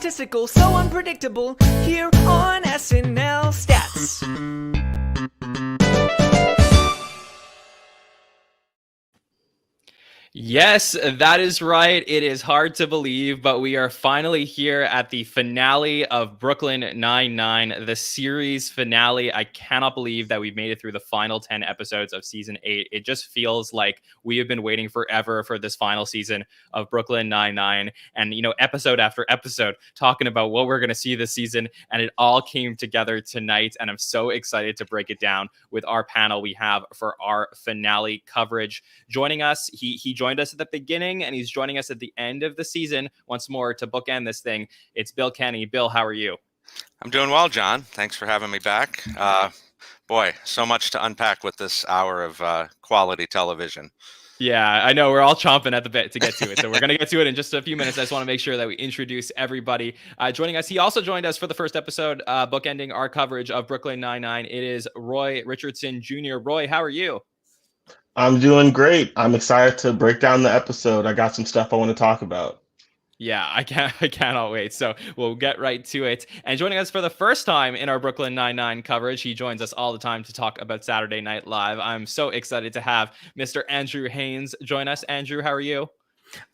egotistical, so unpredictable, here on SNL Stats. Yes, that is right. It is hard to believe, but we are finally here at the finale of Brooklyn Nine-Nine, the series finale. I cannot believe that we've made it through the final 10 episodes of season 8. It just feels like we have been waiting forever for this final season of Brooklyn Nine-Nine, and episode after episode talking about what we're going to see this season, and it all came together tonight, and I'm so excited to break it down with our panel we have for our finale coverage. Joining us, he joined us at the beginning, and he's joining us at the end of the season once more to bookend this thing. It's Bill Kenney. Bill, how are you? I'm doing well, John. Thanks for having me back. Boy, so much to unpack with this hour of quality television. Yeah, I know. We're all chomping at the bit to get to it. So we're going to get to it in just a few minutes. I just want to make sure that we introduce everybody joining us. He also joined us for the first episode, bookending our coverage of Brooklyn Nine-Nine. It is Roy Richardson Jr. Roy, how are you? I'm doing great. I'm excited to break down the episode. I got some stuff I want to talk about. Yeah, I cannot wait. So we'll get right to it. And joining us for the first time in our Brooklyn Nine-Nine coverage, he joins us all the time to talk about Saturday Night Live. I'm so excited to have Mr. Andrew Haynes join us. Andrew, how are you?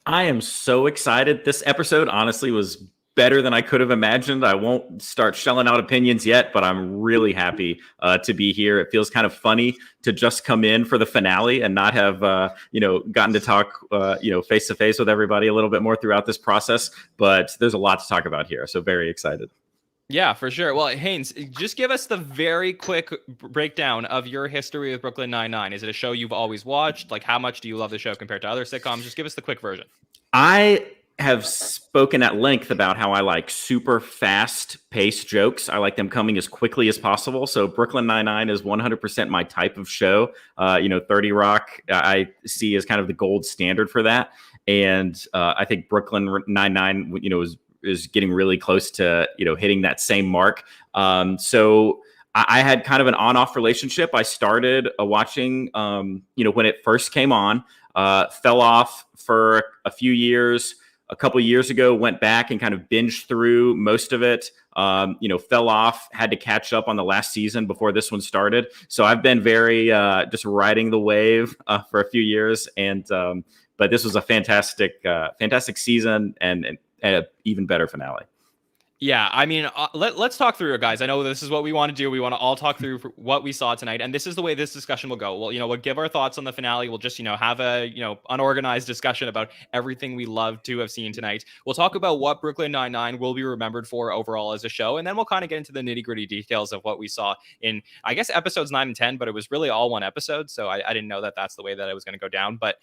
I am so excited. This episode honestly was better than I could have imagined. I won't start shelling out opinions yet, but I'm really happy to be here. It feels kind of funny to just come in for the finale and not have, gotten to talk, face to face with everybody a little bit more throughout this process. But there's a lot to talk about here. So very excited. Yeah, for sure. Well, Haynes, just give us the very quick breakdown of your history with Brooklyn Nine-Nine. Is it a show you've always watched? Like, how much do you love the show compared to other sitcoms? Just give us the quick version. I have spoken at length about how I like super fast-paced jokes. I like them coming as quickly as possible. So Brooklyn Nine-Nine is 100% my type of show. 30 Rock I see as kind of the gold standard for that. And I think Brooklyn Nine-Nine, is getting really close to, hitting that same mark. So I had kind of an on-off relationship. I started watching, when it first came on, fell off for a few years. A couple of years ago, went back and kind of binged through most of it. Fell off, had to catch up on the last season before this one started. So I've been very just riding the wave for a few years, but this was a fantastic season and an even better finale. Yeah, I mean, let's talk through it, guys. I know this is what we want to do. We want to all talk through what we saw tonight, and this is the way this discussion will go. We'll give our thoughts on the finale. We'll just, have a, unorganized discussion about everything we love to have seen tonight. We'll talk about what Brooklyn Nine-Nine will be remembered for overall as a show, and then we'll kind of get into the nitty-gritty details of what we saw in, I guess, episodes 9 and 10, but it was really all one episode, so I didn't know that that's the way that it was going to go down, but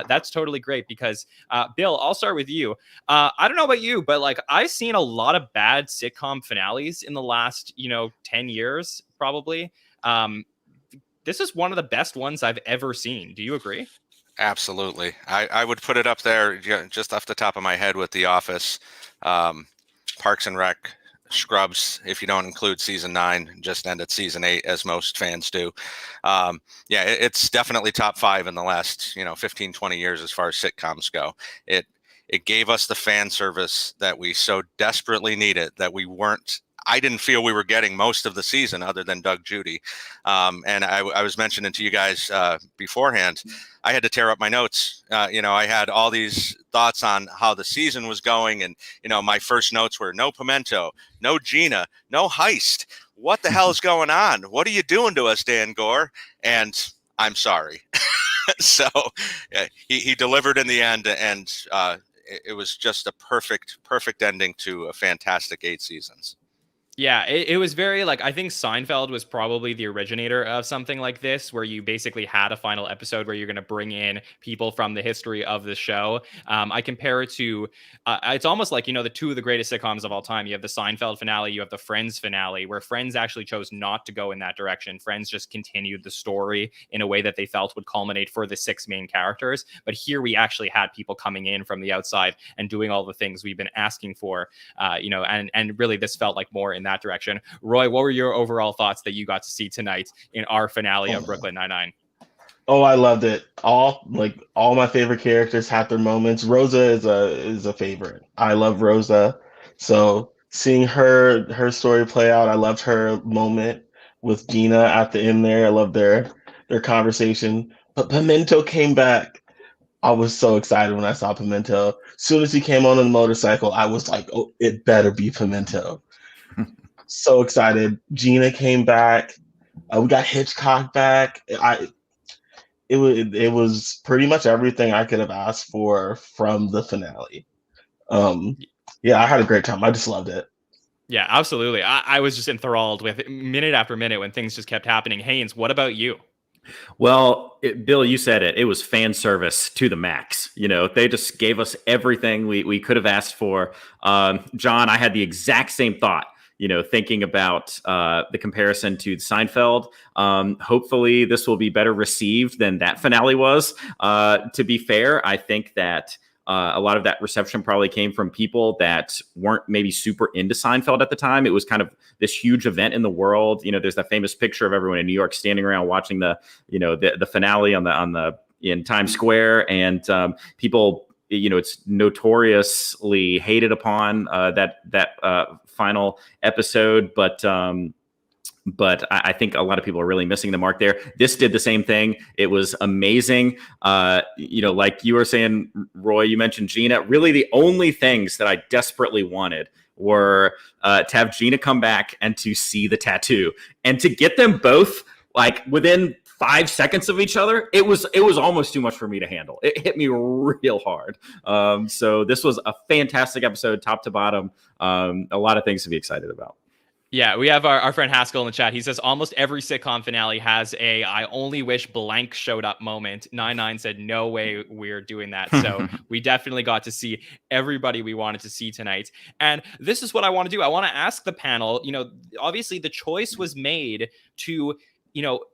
that's totally great because, Bill, I'll start with you. I don't know about you, but, I've seen a lot of bad sitcom finales in the last 10 years probably. This is one of the best ones I've ever seen. Do you agree? Absolutely. I would put it up there just off the top of my head with The Office, Parks and Rec, Scrubs, if you don't include season 9, just ended season 8 as most fans do. It's definitely top 5 in the last 15 20 years as far as sitcoms go. It gave us the fan service that we so desperately needed that I didn't feel we were getting most of the season other than Doug Judy. And I was mentioning to you guys beforehand, I had to tear up my notes. I had all these thoughts on how the season was going. And, my first notes were no Pimento, no Gina, no Heist. What the hell is going on? What are you doing to us, Dan Gore? And I'm sorry. So he delivered in the end, and it was just a perfect ending to a fantastic 8 seasons. Yeah, it was very I think Seinfeld was probably the originator of something like this, where you basically had a final episode where you're going to bring in people from the history of the show. I compare it to, it's almost like, the two of the greatest sitcoms of all time. You have the Seinfeld finale, you have the Friends finale, where Friends actually chose not to go in that direction. Friends just continued the story in a way that they felt would culminate for the 6 main characters. But here we actually had people coming in from the outside and doing all the things we've been asking for, and really this felt like more in that direction. Roy, what were your overall thoughts that you got to see tonight in our finale of Brooklyn Nine-Nine? Oh, I loved it. All my favorite characters had their moments. Rosa is a favorite. I love Rosa. So seeing her story play out, I loved her moment with Gina at the end there. I loved their conversation. But Pimento came back. I was so excited when I saw Pimento. As soon as he came on the motorcycle, I was like, oh, it better be Pimento. So excited. Gina came back. We got Hitchcock back. It was pretty much everything I could have asked for from the finale. Yeah, I had a great time. I just loved it. Yeah, absolutely. I was just enthralled with minute after minute when things just kept happening. Haynes, what about you? Well, Bill, you said it. It was fan service to the max. They just gave us everything we could have asked for. John, I had the exact same thought. Thinking about the comparison to Seinfeld. Hopefully, this will be better received than that finale was. To be fair, I think that a lot of that reception probably came from people that weren't maybe super into Seinfeld at the time. It was kind of this huge event in the world. There's that famous picture of everyone in New York standing around watching the finale in Times Square, and people. It's notoriously hated upon that final episode, but I think a lot of people are really missing the mark there. This did the same thing. It was amazing. Like you were saying, Roy, you mentioned Gina. Really, the only things that I desperately wanted were to have Gina come back and to see the tattoo, and to get them both like within 5 seconds of each other. It was almost too much for me to handle. It hit me real hard. So this was a fantastic episode, top to bottom. A lot of things to be excited about. Yeah, we have our friend Haskell in the chat. He says almost every sitcom finale has a "I only wish blank showed up" moment. 99 said, "No way we're doing that." So we definitely got to see everybody we wanted to see tonight. And this is what I want to do. I want to ask the panel, obviously the choice was made to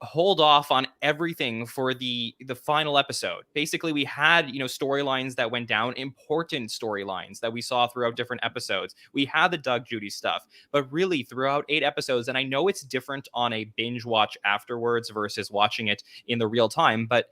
hold off on everything for the final episode. Basically, we had, storylines that went down, important storylines that we saw throughout different episodes. We had the Doug Judy stuff, but really throughout 8 episodes, and I know it's different on a binge watch afterwards versus watching it in the real time, but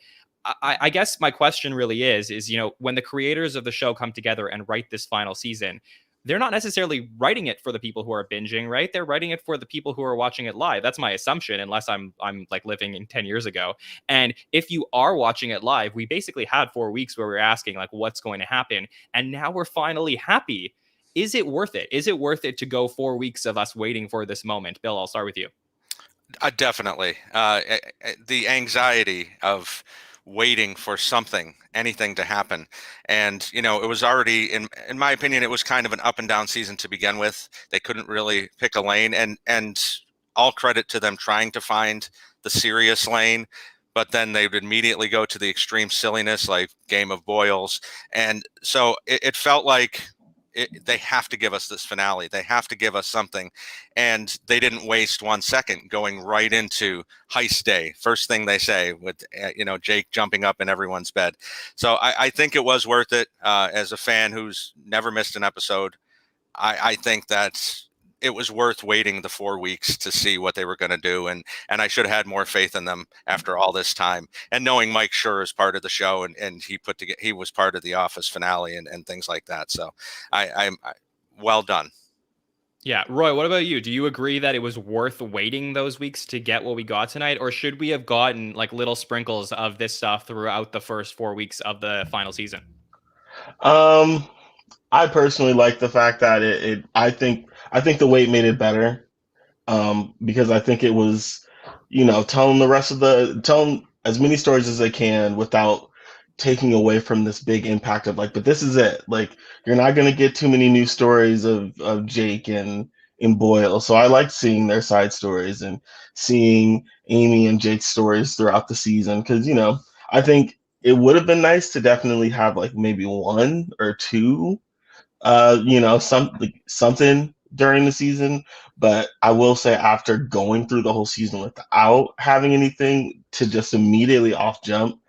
I guess my question really is, when the creators of the show come together and write this final season, they're not necessarily writing it for the people who are binging, right? They're writing it for the people who are watching it live. That's my assumption, unless I'm like living in 10 years ago. And if you are watching it live, we basically had 4 weeks where we were asking like, what's going to happen? And now we're finally happy. Is it worth it? Is it worth it to go 4 weeks of us waiting for this moment? Bill, I'll start with you. Definitely. The anxiety of waiting for anything to happen. And, it was already, in my opinion, it was kind of an up and down season to begin with. They couldn't really pick a lane, and all credit to them trying to find the serious lane, but then they would immediately go to the extreme silliness, like Game of Boils. And so it felt like they have to give us this finale. They have to give us something. And they didn't waste 1 second going right into Heist Day. First thing they say with, Jake jumping up in everyone's bed. So I think it was worth it. As a fan who's never missed an episode, I think that it was worth waiting the 4 weeks to see what they were going to do. And I should have had more faith in them after all this time. And knowing Mike Schur is part of the show, and he was part of the Office finale and things like that. So I'm well done. Yeah. Roy, what about you? Do you agree that it was worth waiting those weeks to get what we got tonight? Or should we have gotten like little sprinkles of this stuff throughout the first 4 weeks of the final season? I personally like the fact that I think the wait made it better, because I think it was, telling as many stories as they can without taking away from this big impact of like, but this is it. Like, you're not going to get too many new stories of Jake and Boyle. So I liked seeing their side stories and seeing Amy and Jake's stories throughout the season. Cause I think it would have been nice to definitely have like maybe 1 or 2, something during the season. But I will say, after going through the whole season without having anything to just immediately off jump,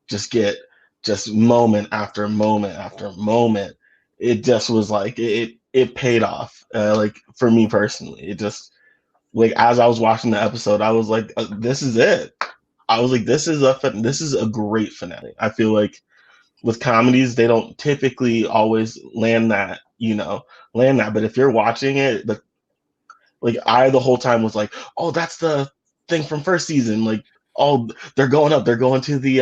just get just moment after moment after moment, it just was like it paid off. Like for me personally, it just, like, as I was watching the episode, I was like, this is it. I was like, this is a great finale. I feel like with comedies, they don't typically always land that, land that. But if you're watching it, like I the whole time was like, oh, that's the thing from first season. Like, oh, they're going up. They're going to the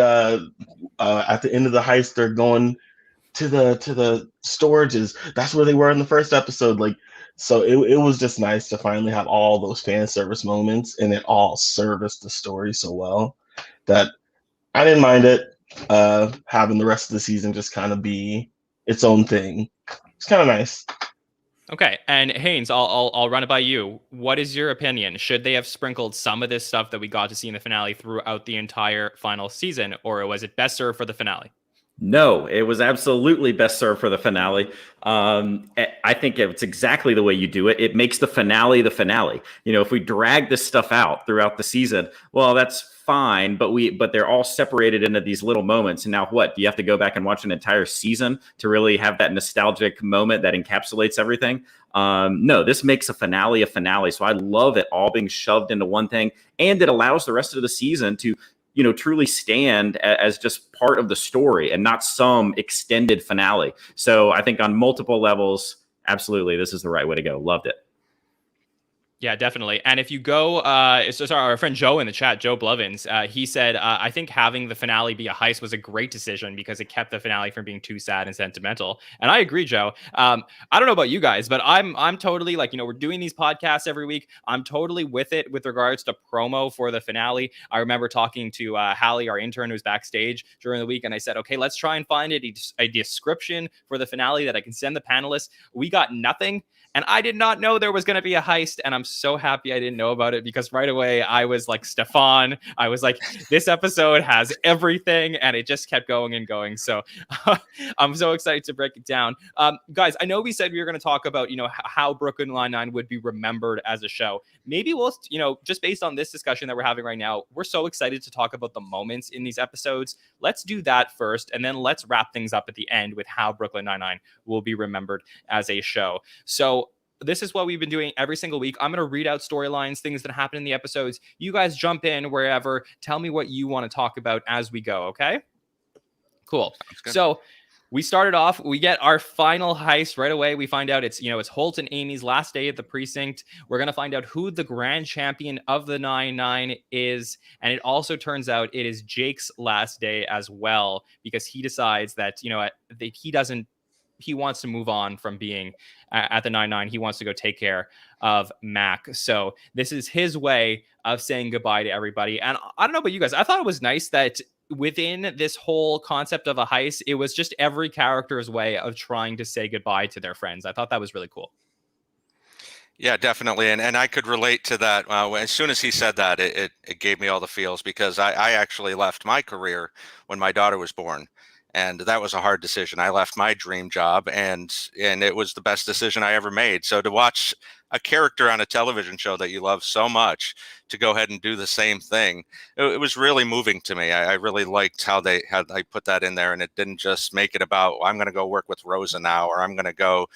at the end of the heist. They're going to the storages. That's where they were in the first episode. Like, so it was just nice to finally have all those fan service moments, and it all serviced the story so well that I didn't mind it. Having the rest of the season just kind of be its own thing. It's kind of nice. Okay, and Haynes, I'll run it by you. What is your opinion? Should they have sprinkled some of this stuff that we got to see in the finale throughout the entire final season, or was it best served for the finale? No, it was absolutely best served for the finale. I think it's exactly the way you do it. It makes the finale the finale. If we drag this stuff out throughout the season, well, that's fine, but they're all separated into these little moments. And now what? Do you have to go back and watch an entire season to really have that nostalgic moment that encapsulates everything? No, this makes a finale. So I love it all being shoved into one thing, and it allows the rest of the season to truly stand as just part of the story and not some extended finale. So I think on multiple levels, absolutely, this is the right way to go. Loved it. Yeah, definitely. And if you go, our friend Joe in the chat, Joe Blevins, he said, I think having the finale be a heist was a great decision because it kept the finale from being too sad and sentimental. And I agree, Joe. I don't know about you guys, but I'm totally like, we're doing these podcasts every week. I'm totally with it with regards to promo for the finale. I remember talking to Hallie, our intern who's backstage during the week, and I said, okay, let's try and find a description for the finale that I can send the panelists. We got nothing. And I did not know there was going to be a heist. And I'm so happy I didn't know about it because right away I was like, Stefan, I was like, this episode has everything. And it just kept going and going. So I'm so excited to break it down. Guys, I know we said we were going to talk about, how Brooklyn Nine-Nine would be remembered as a show. Maybe we'll, just based on this discussion that we're having right now, we're so excited to talk about the moments in these episodes. Let's do that first. And then let's wrap things up at the end with how Brooklyn Nine-Nine will be remembered as a show. So this is what we've been doing every single week. I'm going to read out storylines, things that happen in the episodes. You guys jump in wherever. Tell me what you want to talk about as we go, okay? Cool. So we started off, we get our final heist right away. We find out it's Holt and Amy's last day at the precinct. We're going to find out who the grand champion of the 9-9 is. And it also turns out it is Jake's last day as well, because he decides that, he wants to move on from being at the 9-9. He wants to go take care of Mac. So this is his way of saying goodbye to everybody. And I don't know about you guys. I thought it was nice that within this whole concept of a heist, it was just every character's way of trying to say goodbye to their friends. I thought that was really cool. Yeah, definitely. And I could relate to that. As soon as he said that, it gave me all the feels because I actually left my career when my daughter was born. And that was a hard decision. I left my dream job and it was the best decision I ever made. So to watch a character on a television show that you love so much to go ahead and do the same thing, it was really moving to me. I really liked how they put that in there, and it didn't just make it about, well, I'm going to go work with Rosa now, or I'm going to go,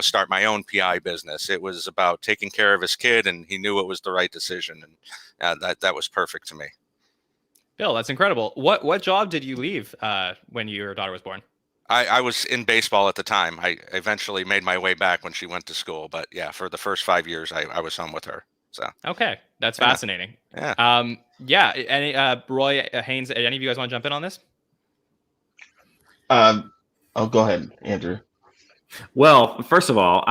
start my own PI business. It was about taking care of his kid, and he knew it was the right decision. And that was perfect to me. Bill, that's incredible. What job did you leave when your daughter was born? I was in baseball at the time. I eventually made my way back when she went to school. But yeah, for the first 5 years, I was home with her. So okay, that's fascinating. Yeah. Any Roy, Haynes, any of you guys want to jump in on this? I'll go ahead, Andrew. Well, first of all,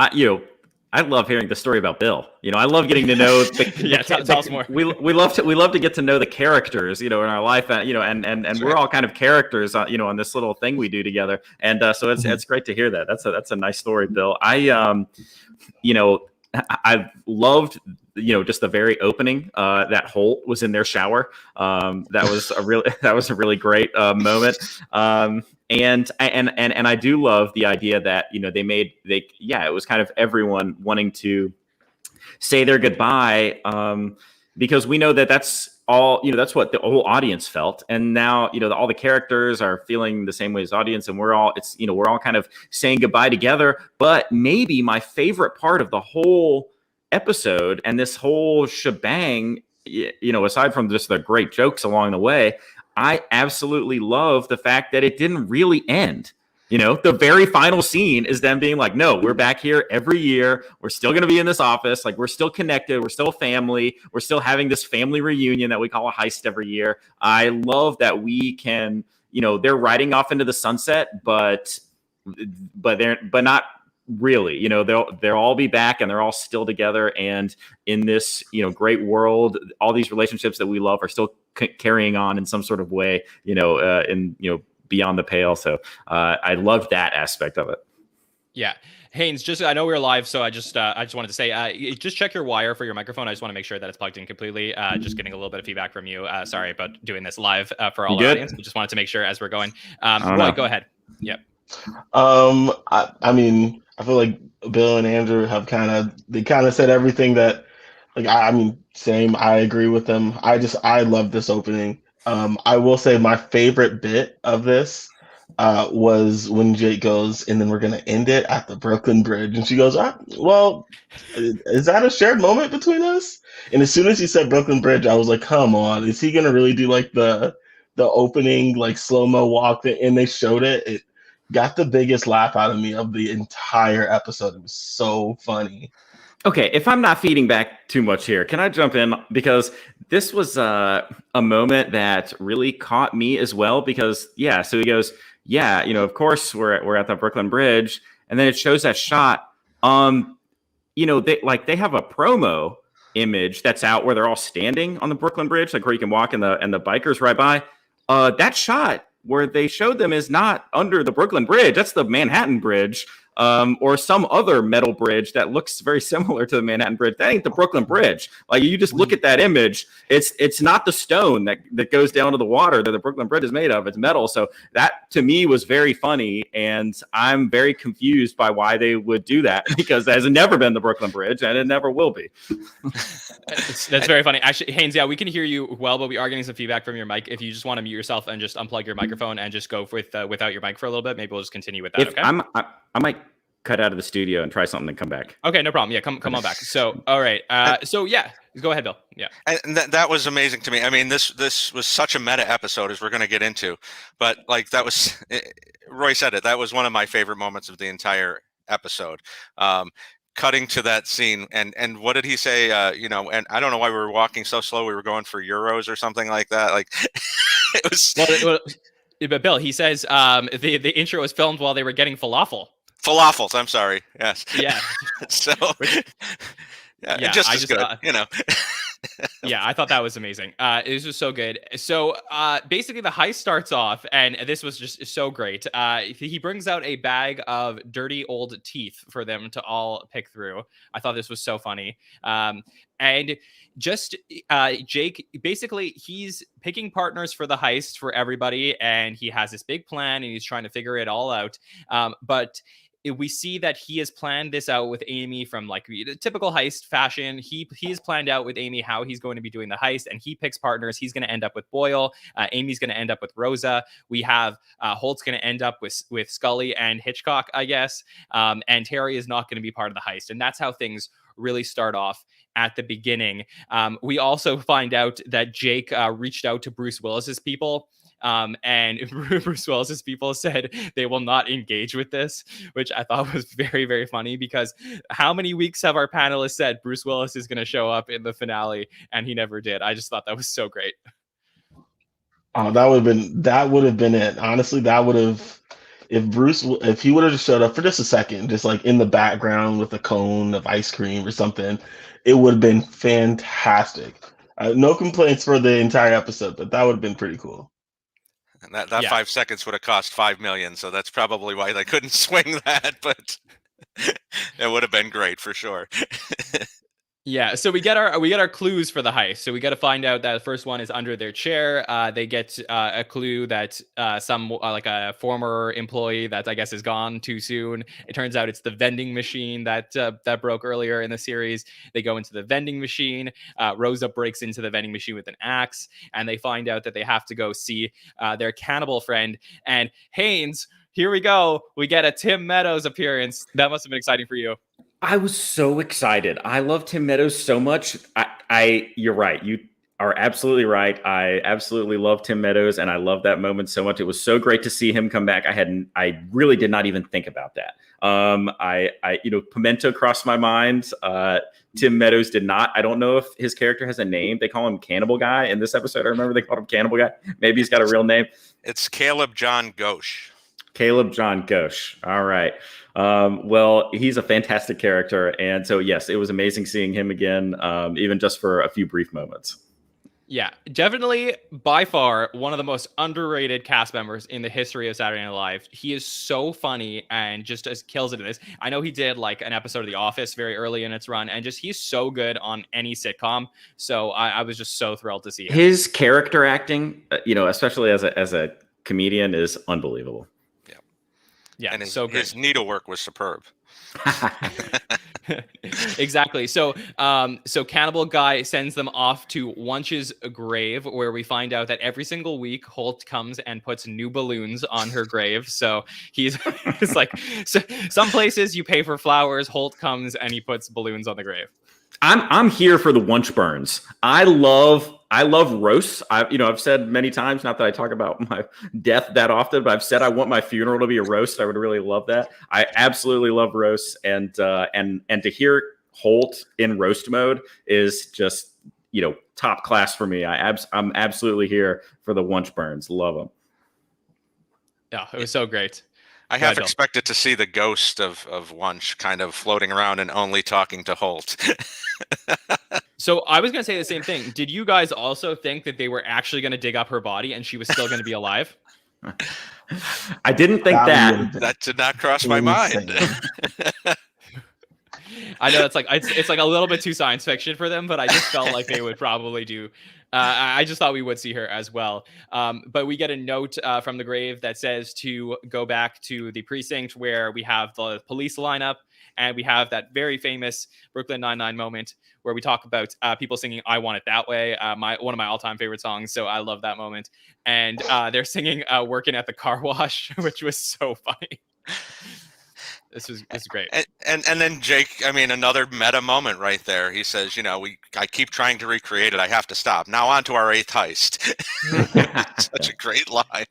I love hearing the story about Bill. I love getting to know. Tell us more. We love to get to know the characters, in our life, and we're all kind of characters, on this little thing we do together. And so it's great to hear that. That's a nice story, Bill. I loved, just the very opening. That Holt was in their shower. That was a really great moment. And I do love the idea that, it was kind of everyone wanting to say their goodbye, because we know that that's all, that's what the whole audience felt. And now, all the characters are feeling the same way as audience, and we're all kind of saying goodbye together. But maybe my favorite part of the whole episode and this whole shebang, aside from just the great jokes along the way, I absolutely love the fact that it didn't really end. You know, the very final scene is them being like, no, we're back here every year. We're still going to be in this office. Like, we're still connected. We're still a family. We're still having this family reunion that we call a heist every year. I love that we can, you know, they're riding off into the sunset, but not really. You know, they'll all be back and they're all still together. And in this, you know, great world, all these relationships that we love are still carrying on in some sort of way, you know, beyond the pale. So I loved that aspect of it. Yeah. Haynes, just I know we're live, so I just wanted to say, just check your wire for your microphone. I just want to make sure that it's plugged in completely. Just getting a little bit of feedback from you. Sorry about doing this live for all our audience. We just wanted to make sure as we're going. Roy, go ahead. Yep. I mean, I feel like Bill and Andrew have kind of said everything that, like, I mean, same. I agree with them. I love this opening. I will say my favorite bit of this was when Jake goes, and then we're going to end it at the Brooklyn Bridge. And she goes, well, is that a shared moment between us? And as soon as he said Brooklyn Bridge, I was like, come on, is he going to really do like the opening, like slow-mo walk? And they showed it. It got the biggest laugh out of me of the entire episode. It was so funny. Okay, if I'm not feeding back too much here, can I jump in? Because this was a moment that really caught me as well. Because, yeah, so he goes, yeah, you know, of course we're at the Brooklyn Bridge. And then it shows that shot. You know, they have a promo image that's out where they're all standing on the Brooklyn Bridge, like where you can walk and the bikers right by. That shot where they showed them is not under the Brooklyn Bridge. That's the Manhattan Bridge. Or some other metal bridge that looks very similar to the Manhattan Bridge. That ain't the Brooklyn Bridge. Like, you just look at that image, it's not the stone that goes down to the water that the Brooklyn Bridge is made of. It's metal. So that to me was very funny, and I'm very confused by why they would do that, because that has never been the Brooklyn Bridge and it never will be. That's very funny. Actually, Haynes, yeah, we can hear you well, but we are getting some feedback from your mic. If you just want to mute yourself and just unplug your microphone and just go without your mic for a little bit, maybe we'll just continue with that. Okay. I might cut out of the studio and try something and come back. Okay, no problem. Yeah, come on back. So, all right. So yeah, go ahead, Bill. Yeah. And that was amazing to me. I mean, this was such a meta episode, as we're going to get into, but like that was, Roy said it, that was one of my favorite moments of the entire episode. Cutting to that scene, and what did he say? You know, and I don't know why we were walking so slow. We were going for euros or something like that. Like it was. But Bill, he says the intro was filmed while they were getting falafels. I'm sorry. Yes. Yeah. So. Yeah, just as good. You know. Yeah, I thought that was amazing. It was just so good. So basically, the heist starts off, and this was just so great. He brings out a bag of dirty old teeth for them to all pick through. I thought this was so funny. And just Jake, basically, he's picking partners for the heist for everybody, and he has this big plan, and he's trying to figure it all out. But we see that he has planned this out with Amy from like typical heist fashion. He's planned out with Amy how he's going to be doing the heist, and he picks partners. He's going to end up with Boyle. Amy's going to end up with Rosa. We have Holt's going to end up with Scully and Hitchcock, I guess. And Terry is not going to be part of the heist. And that's how things really start off at the beginning. We also find out that Jake reached out to Bruce Willis's people. And Bruce Willis's people said they will not engage with this, which I thought was very, very funny, because how many weeks have our panelists said Bruce Willis is going to show up in the finale, and he never did. I just thought that was so great. Oh, that would have been it. Honestly, that would have, if he would have just showed up for just a second, just like in the background with a cone of ice cream or something, it would have been fantastic. No complaints for the entire episode, but that would have been pretty cool. And that 5 seconds would have cost $5 million, so that's probably why they couldn't swing that. But it would have been great for sure. Yeah, so we get our clues for the heist. So we got to find out that the first one is under their chair. They get a clue that some like a former employee that I guess is gone too soon. It turns out it's the vending machine that broke earlier in the series. They go into the vending machine. Rosa breaks into the vending machine with an axe, and they find out that they have to go see their cannibal friend. And Haynes, here we go. We get a Tim Meadows appearance. That must have been exciting for you. I was so excited. I love Tim Meadows so much. You're right. are absolutely right. I absolutely love Tim Meadows, and I love that moment so much. It was so great to see him come back. I really did not even think about that. Pimento crossed my mind. Tim Meadows did not. I don't know if his character has a name. They call him Cannibal Guy in this episode. I remember they called him Cannibal Guy. Maybe he's got a real name. It's Caleb John Ghosh. Caleb John Ghosh. All right. Well, he's a fantastic character. And so, yes, it was amazing seeing him again, even just for a few brief moments. Yeah, definitely by far one of the most underrated cast members in the history of Saturday Night Live. He is so funny and just kills it in this. I know he did like an episode of The Office very early in its run, and just he's so good on any sitcom. So I was just so thrilled to see him. His character acting, especially as a comedian, is unbelievable. Yeah, and so great. His needlework was superb. Exactly. So Cannibal Guy sends them off to Wunsch's grave, where we find out that every single week Holt comes and puts new balloons on her grave. So it's like, so some places you pay for flowers. Holt comes and he puts balloons on the grave. I'm here for the Wunsch burns. I love roasts. I've said many times, not that I talk about my death that often, but I've said I want my funeral to be a roast. I would really love that. I absolutely love roasts, and to hear Holt in roast mode is just top class for me. I'm absolutely here for the Wunsch burns. Love them. Yeah, it was so great. I have expected to see the ghost of Wunsch kind of floating around and only talking to Holt. So I was going to say the same thing. Did you guys also think that they were actually going to dig up her body and she was still going to be alive? I didn't think that. That did not cross my mind. I know it's like a little bit too science fiction for them, but I just felt like they would probably do. I just thought we would see her as well. But we get a note from the grave that says to go back to the precinct where we have the police lineup, and we have that very famous Brooklyn Nine-Nine moment where we talk about people singing "I Want It That Way," one of my all-time favorite songs. So I love that moment. And they're singing "Working at the Car Wash," which was so funny. It's great. And then Jake, another meta moment right there. He says, I keep trying to recreate it. I have to stop. Now on to our 8th heist. Such a great line.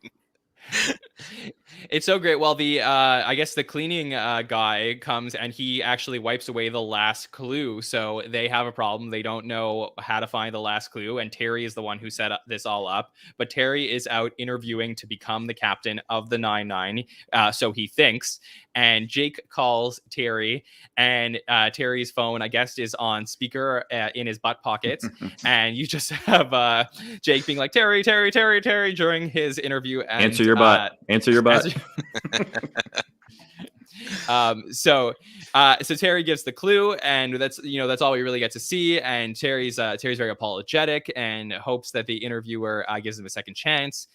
It's so great. Well, I guess the cleaning guy comes and he actually wipes away the last clue. So they have a problem. They don't know how to find the last clue. And Terry is the one who set this all up. But Terry is out interviewing to become the captain of the 9-9. So he thinks. And Jake calls Terry, and Terry's phone, I guess, is on speaker in his butt pocket. And you just have Jake being like, Terry, Terry, Terry, Terry, during his interview. And, answer your butt. Answer your butt. So Terry gives the clue, and that's all we really get to see. And Terry's very apologetic and hopes that the interviewer gives him a second chance.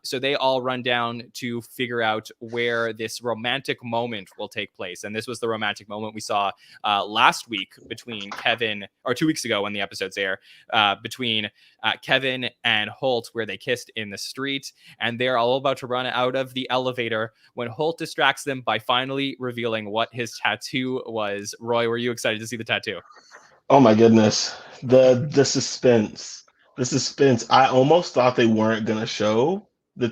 So they all run down to figure out where this romantic moment will take place. And this was the romantic moment we saw last week between Kevin, or 2 weeks ago when the episode's air, between Kevin and Holt, where they kissed in the street. And they're all about to run out of the elevator when Holt distracts them by finally revealing what his tattoo was. Roy, were you excited to see the tattoo? Oh my goodness. The suspense. The suspense. I almost thought they weren't going to show it,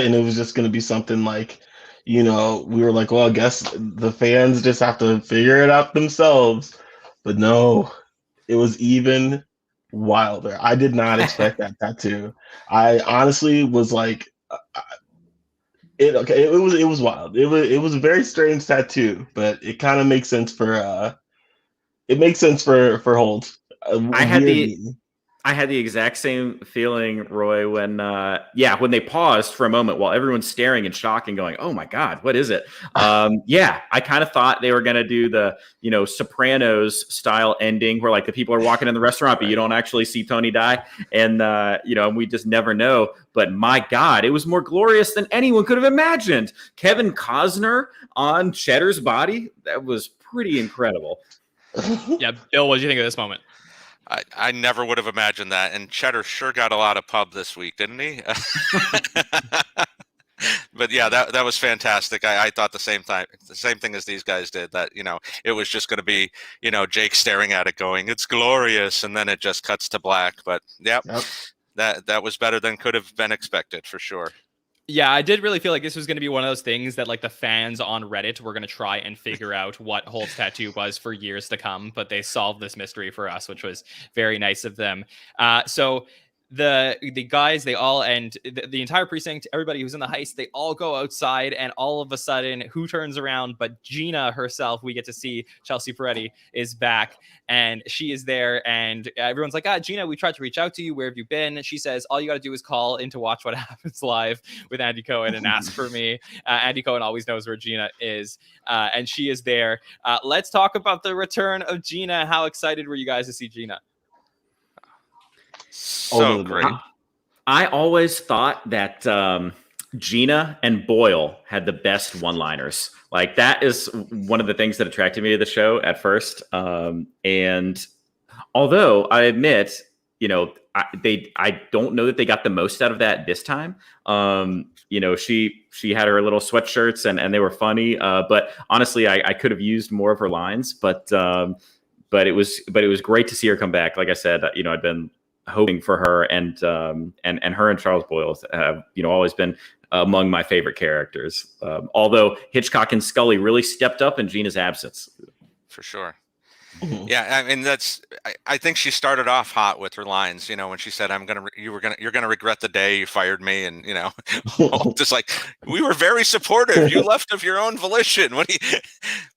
and it was just going to be something like, we were like, well, I guess the fans just have to figure it out themselves. But no, it was even wilder. I did not expect that tattoo. I honestly was like, it was wild. It was a very strange tattoo, but it kind of makes sense for Holt. I had the exact same feeling, Roy, when they paused for a moment while everyone's staring in shock and going, "Oh my God, what is it?" I kind of thought they were going to do the Sopranos style ending where like the people are walking in the restaurant, but you don't actually see Tony die, and we just never know. But my God, it was more glorious than anyone could have imagined. Kevin Costner on Cheddar's body, that was pretty incredible. Yeah, Bill, what did you think of this moment? I never would have imagined that. And Cheddar sure got a lot of pub this week, didn't he? But yeah, that was fantastic. I thought the same thing as these guys did, that, it was just going to be, Jake staring at it going, it's glorious. And then it just cuts to black. But yep. That was better than could have been expected for sure. Yeah, I did really feel like this was going to be one of those things that like the fans on Reddit were going to try and figure out what Holt's tattoo was for years to come, but they solved this mystery for us, which was very nice of them. So the guys, they all, and the entire precinct, everybody who's in the heist, they all go outside, and all of a sudden, who turns around but Gina herself? We get to see Chelsea Peretti is back, and she is there, and everyone's like, Gina, we tried to reach out to you. Where have you been? She says, all you got to do is call in to Watch What Happens Live with Andy Cohen and ask for me. Andy Cohen always knows where Gina is, and she is there. Let's talk about the return of Gina. How excited were you guys to see Gina? So great. I always thought that Gina and Boyle had the best one-liners. Like, that is one of the things that attracted me to the show at first. And although I admit, I don't know that they got the most out of that this time. She had her little sweatshirts and they were funny. But honestly, I could have used more of her lines. But it was great to see her come back. Like I said, I'd been hoping for her, and her and Charles Boyle have always been among my favorite characters. Although Hitchcock and Scully really stepped up in Gina's absence. For sure. Yeah, I mean, I think she started off hot with her lines, when she said, you're gonna regret the day you fired me, and just like, we were very supportive. You left of your own volition.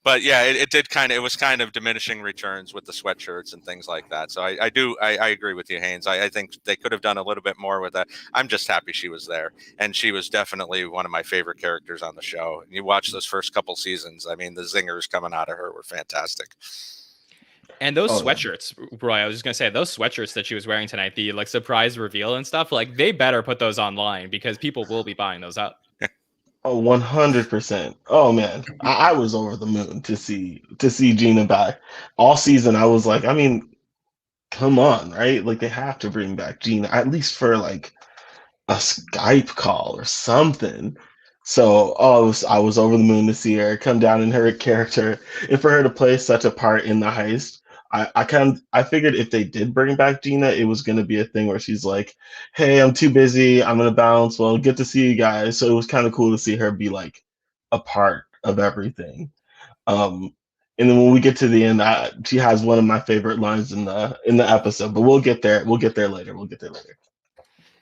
But yeah, it was kind of diminishing returns with the sweatshirts and things like that. So I agree with you, Haynes. I think they could have done a little bit more with that. I'm just happy she was there, and she was definitely one of my favorite characters on the show. You watch those first couple seasons, I mean, the zingers coming out of her were fantastic. And those sweatshirts, Roy, I was just going to say, those sweatshirts that she was wearing tonight, the like surprise reveal and stuff, like, they better put those online because people will be buying those up. Oh, 100%. Oh man, I was over the moon to see Gina back. All season, I was like, I mean, come on, right? Like, they have to bring back Gina, at least for like a Skype call or something. So I was over the moon to see her come down in her character, and for her to play such a part in the heist. I figured if they did bring back Gina, it was going to be a thing where she's like, hey, I'm too busy, I'm going to bounce. Well, good to see you guys. So it was kind of cool to see her be like a part of everything. And then when we get to the end, she has one of my favorite lines in the episode, but we'll get there later.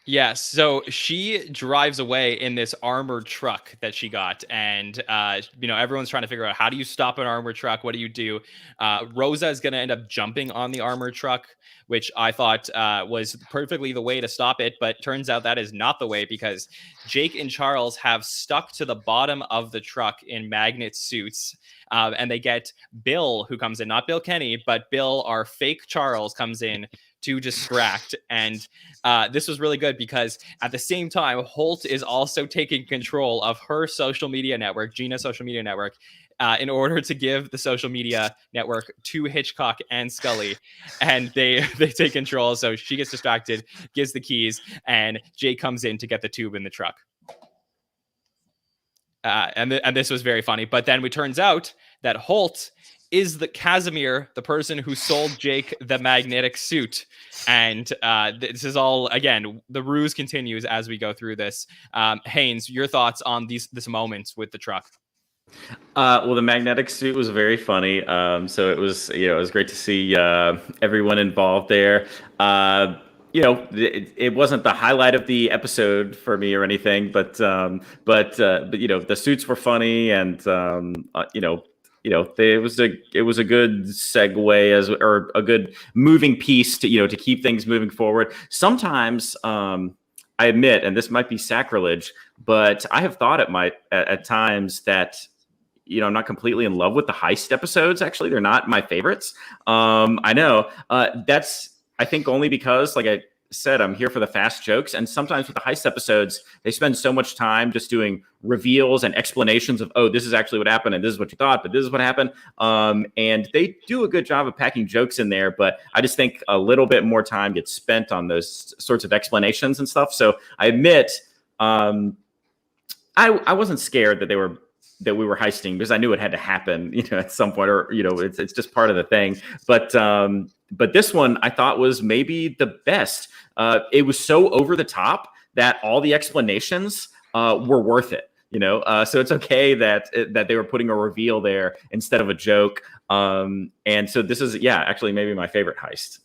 Yeah, so she drives away in this armored truck that she got, and everyone's trying to figure out, how do you stop an armored truck? What do you do? Rosa is going to end up jumping on the armored truck, which I thought was perfectly the way to stop it, but turns out that is not the way, because Jake and Charles have stuck to the bottom of the truck in magnet suits, and they get Bill, who comes in, not Bill Kenney, but Bill, our fake Charles, comes in to distract. And this was really good because at the same time, Holt is also taking control of her social media network, Gina's social media network, in order to give the social media network to Hitchcock and Scully. And they take control. So she gets distracted, gives the keys, and Jake comes in to get the tube in the truck. And this was very funny. But then it turns out that Holt is the Casimir, the person who sold Jake the magnetic suit. And this is all, again, the ruse continues as we go through this. Haynes, your thoughts on this moment with the truck? Well, the magnetic suit was very funny. So it was great to see everyone involved there. It wasn't the highlight of the episode for me or anything, but the suits were funny, and it was a good segue or a good moving piece to keep things moving forward. Sometimes, I admit, and this might be sacrilege, but I have thought at times that, I'm not completely in love with the heist episodes. Actually, they're not my favorites. I know that's, I think, only because, like I said, I'm here for the fast jokes. And sometimes with the heist episodes, they spend so much time just doing reveals and explanations of, oh, this is actually what happened, and this is what you thought, but this is what happened. And they do a good job of packing jokes in there, but I just think a little bit more time gets spent on those sorts of explanations and stuff. So I admit, I I wasn't scared that we were heisting because I knew it had to happen, at some point, or it's just part of the thing. But this one I thought was maybe the best. It was so over the top that all the explanations were worth it. So it's okay that they were putting a reveal there instead of a joke. And so this is, actually maybe my favorite heist.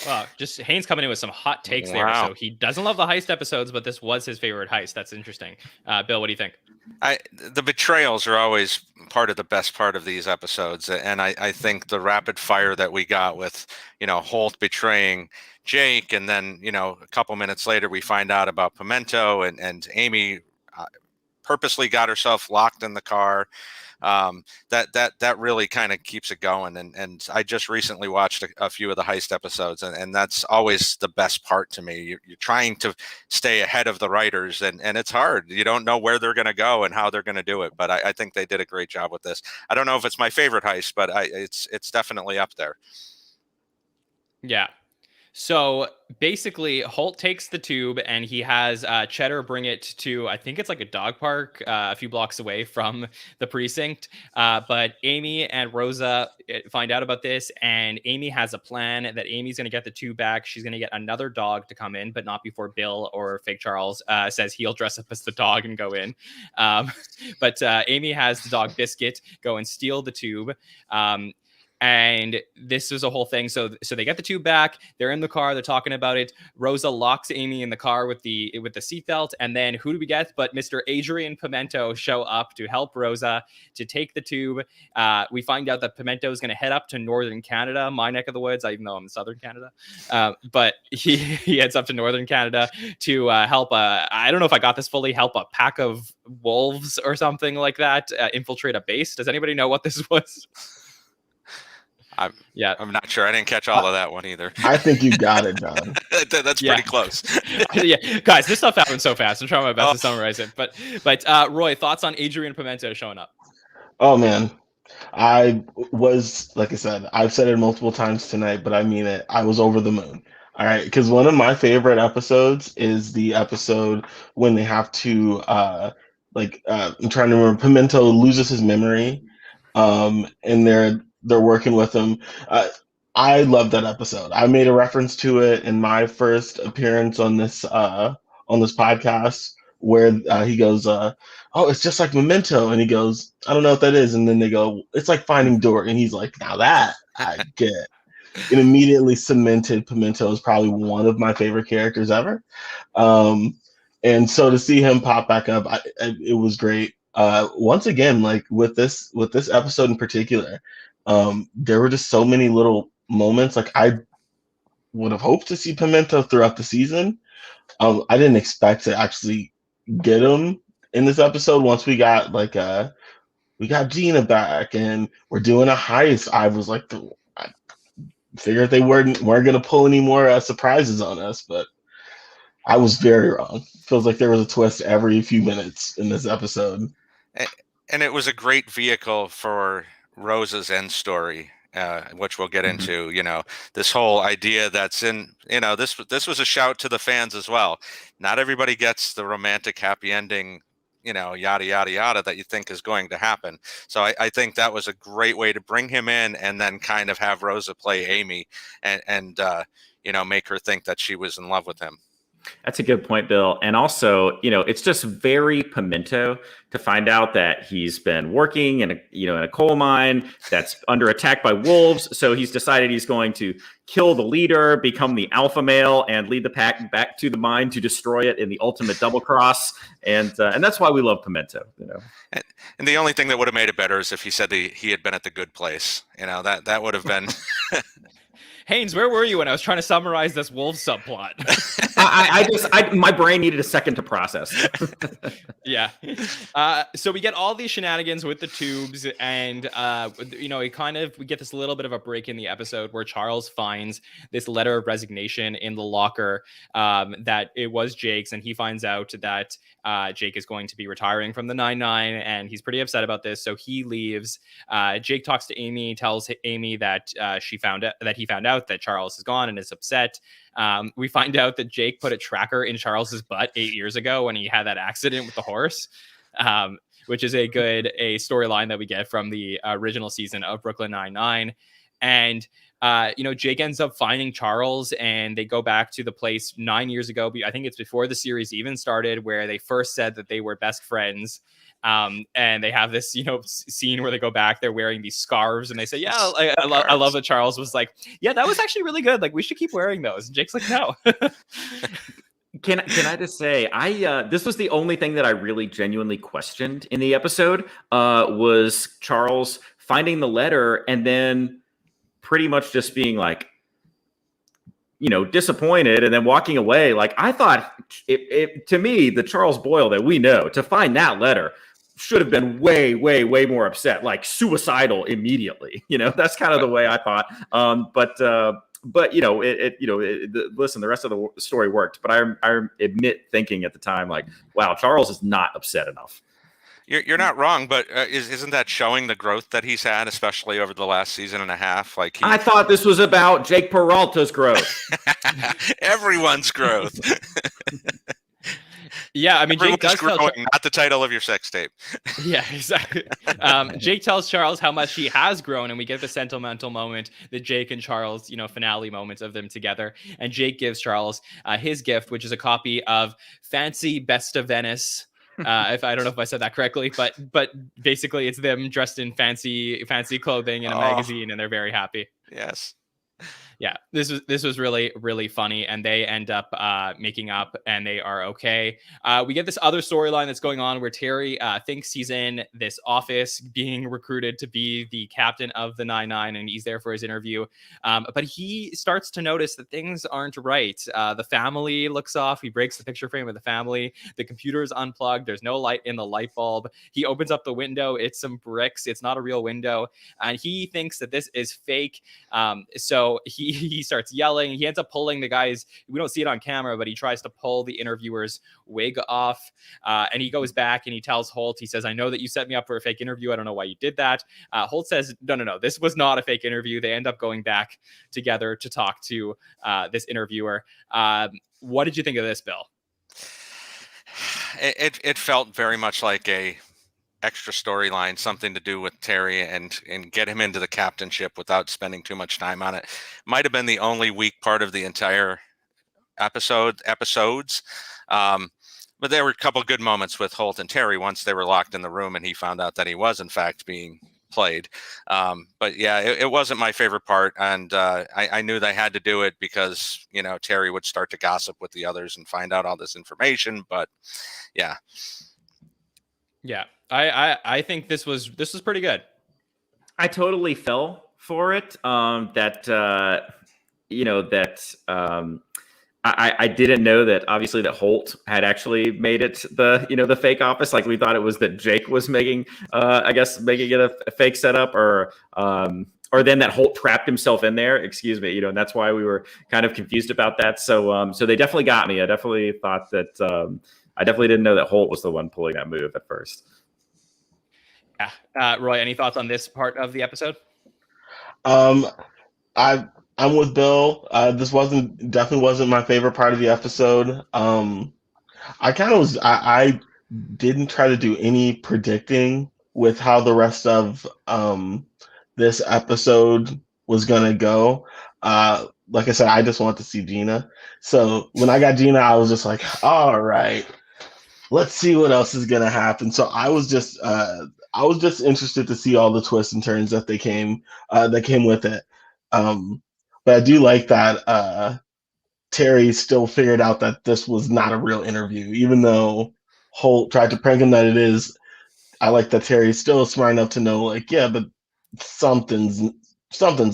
Wow, just Haynes coming in with some hot takes there. Wow. So he doesn't love the heist episodes, but this was his favorite heist. That's interesting. Bill, what do you think? The betrayals are always part of the best part of these episodes, and I think the rapid fire that we got with Holt betraying Jake, and then a couple minutes later we find out about Pimento, and Amy purposely got herself locked in the car. That really kind of keeps it going, and I just recently watched a few of the heist episodes, and that's always the best part to me. You're trying to stay ahead of the writers, and it's hard. You don't know where they're going to go and how they're going to do it, but I think they did a great job with this. I don't know if it's my favorite heist, but it's definitely up there. Yeah. So basically, Holt takes the tube and he has Cheddar bring it to, I think it's like a dog park a few blocks away from the precinct. But Amy and Rosa find out about this, and Amy has a plan that Amy's going to get the tube back. She's going to get another dog to come in, but not before Bill or Fake Charles says he'll dress up as the dog and go in. But Amy has the dog Biscuit go and steal the tube. And this is a whole thing. So they get the tube back. They're in the car. They're talking about it. Rosa locks Amy in the car with the seatbelt. And then who do we get? But Mr. Adrian Pimento show up to help Rosa to take the tube. We find out that Pimento is going to head up to Northern Canada, my neck of the woods, even though I'm in Southern Canada. But he heads up to Northern Canada to help. I don't know if I got this fully. Help a pack of wolves or something like that infiltrate a base. Does anybody know what this was? I'm not sure. I didn't catch all of that one either. I think you got it, John. That's pretty close. Yeah, guys, this stuff happens so fast. I'm trying my best to summarize it. But Roy, thoughts on Adrian Pimento showing up? Oh man, I was, like I said, I've said it multiple times tonight, but I mean it. I was over the moon. All right, because one of my favorite episodes is the episode when they have to I'm trying to remember. Pimento loses his memory, and they're working with him. I love that episode. I made a reference to it in my first appearance on this podcast, where he goes, "Oh, it's just like Memento," and he goes, "I don't know what that is," and then they go, "It's like Finding Dory," and he's like, "Now that I get." It immediately cemented Pimento as probably one of my favorite characters ever, and so to see him pop back up, it was great. Once again, like with this episode in particular. There were just so many little moments. Like I would have hoped to see Pimento throughout the season. I didn't expect to actually get him in this episode. Once we got Gina back and we're doing a heist, I was like, I figured they weren't gonna pull any more surprises on us, but I was very wrong. Feels like there was a twist every few minutes in this episode. And it was a great vehicle for Rosa's end story, which we'll get into. This whole idea that's in, this was a shout to the fans as well. Not everybody gets the romantic happy ending, yada yada yada, that you think is going to happen. So I think that was a great way to bring him in, and then kind of have Rosa play Amy, and make her think that she was in love with him. That's a good point, Bill. And also, it's just very Pimento to find out that he's been working in a coal mine that's under attack by wolves. So he's decided he's going to kill the leader, become the alpha male, and lead the pack back to the mine to destroy it in the ultimate double cross. And that's why we love Pimento. And the only thing that would have made it better is if he said he had been at the good place. That would have been. Haynes, where were you when I was trying to summarize this wolf subplot? My brain needed a second to process. Yeah. So we get all these shenanigans with the tubes, and we get this little bit of a break in the episode where Charles finds this letter of resignation in the locker that it was Jake's, and he finds out that Jake is going to be retiring from the 9-9, and he's pretty upset about this, so he leaves. Jake talks to Amy, tells Amy that he found out out that Charles is gone and is upset. We find out that Jake put a tracker in Charles's butt 8 years ago when he had that accident with the horse, which is a storyline that we get from the original season of Brooklyn Nine-Nine. And Jake ends up finding Charles, and they go back to the place 9 years ago. I think it's before the series even started, where they first said that they were best friends. And they have this, scene where they go back, they're wearing these scarves, and they say, I love that Charles was like, yeah, that was actually really good. Like, we should keep wearing those. And Jake's like, no. Can I just say, this was the only thing that I really genuinely questioned in the episode, was Charles finding the letter and then pretty much just being like, disappointed and then walking away. Like, I thought to me, the Charles Boyle that we know, to find that letter should have been way, way, way more upset, like suicidal immediately. That's kind of the way I thought. Listen, the rest of the story worked, but I admit thinking at the time, like, wow, Charles is not upset enough. You're not wrong, but isn't that showing the growth that he's had, especially over the last season and a half? Like, I thought this was about Jake Peralta's growth. Everyone's growth. Yeah, I mean, Jake does growing, not the title of your sex tape. Yeah, exactly. Jake tells Charles how much he has grown, and we get the sentimental moment, the Jake and Charles, finale moments of them together. And Jake gives Charles his gift, which is a copy of Fancy Best of Venice. If I don't know if I said that correctly, but basically it's them dressed in fancy clothing in a magazine, and they're very happy. Yes. Yeah, this was really, really funny, and they end up making up, and they are okay. We get this other storyline that's going on where Terry thinks he's in this office being recruited to be the captain of the 9-9, and he's there for his interview. But he starts to notice that things aren't right. The family looks off. He breaks the picture frame of the family. The computer is unplugged. There's no light in the light bulb. He opens up the window. It's some bricks. It's not a real window. And he thinks that this is fake. So he starts yelling. He ends up pulling the guy's, we don't see it on camera, but he tries to pull the interviewer's wig off. And he goes back and he tells Holt, he says, I know that you set me up for a fake interview. I don't know why you did that. Holt says, no, this was not a fake interview. They end up going back together to talk to this interviewer. What did you think of this, Bill? It felt very much like a extra storyline, something to do with Terry and get him into the captainship without spending too much time on it. Might have been the only weak part of the entire episodes. But there were a couple good moments with Holt and Terry once they were locked in the room and he found out that he was in fact being played. But yeah, it wasn't my favorite part. And I knew they had to do it because, Terry would start to gossip with the others and find out all this information. But yeah. Yeah. I think this was pretty good. I totally fell for it. I didn't know that obviously that Holt had actually made it the fake office. Like, we thought it was that Jake was making it a fake setup, or then that Holt trapped himself in there. Excuse me, and that's why we were kind of confused about that. So they definitely got me. I definitely thought that I definitely didn't know that Holt was the one pulling that move at first. Yeah. Roy, any thoughts on this part of the episode? I'm with Bill. This definitely wasn't my favorite part of the episode. I didn't try to do any predicting with how the rest of this episode was gonna go. Like I said, I just want to see Gina. So when I got Gina, I was just like, all right, let's see what else is gonna happen. So I was just interested to see all the twists and turns that came with it. But I do like that Terry still figured out that this was not a real interview, even though Holt tried to prank him that it is. I like that Terry's still smart enough to know, like, yeah, but something's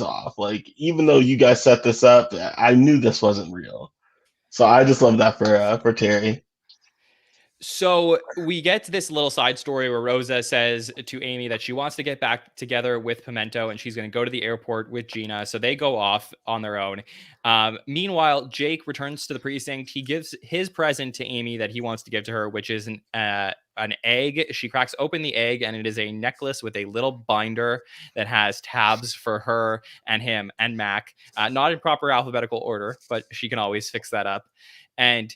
off. Like, even though you guys set this up, I knew this wasn't real. So I just love that for Terry. So we get this little side story where Rosa says to Amy that she wants to get back together with Pimento and she's going to go to the airport with Gina. So they go off on their own. Meanwhile, Jake returns to the precinct. He gives his present to Amy that he wants to give to her, which is an egg. She cracks open the egg, and it is a necklace with a little binder that has tabs for her and him and Mac. Not in proper alphabetical order, but she can always fix that up. And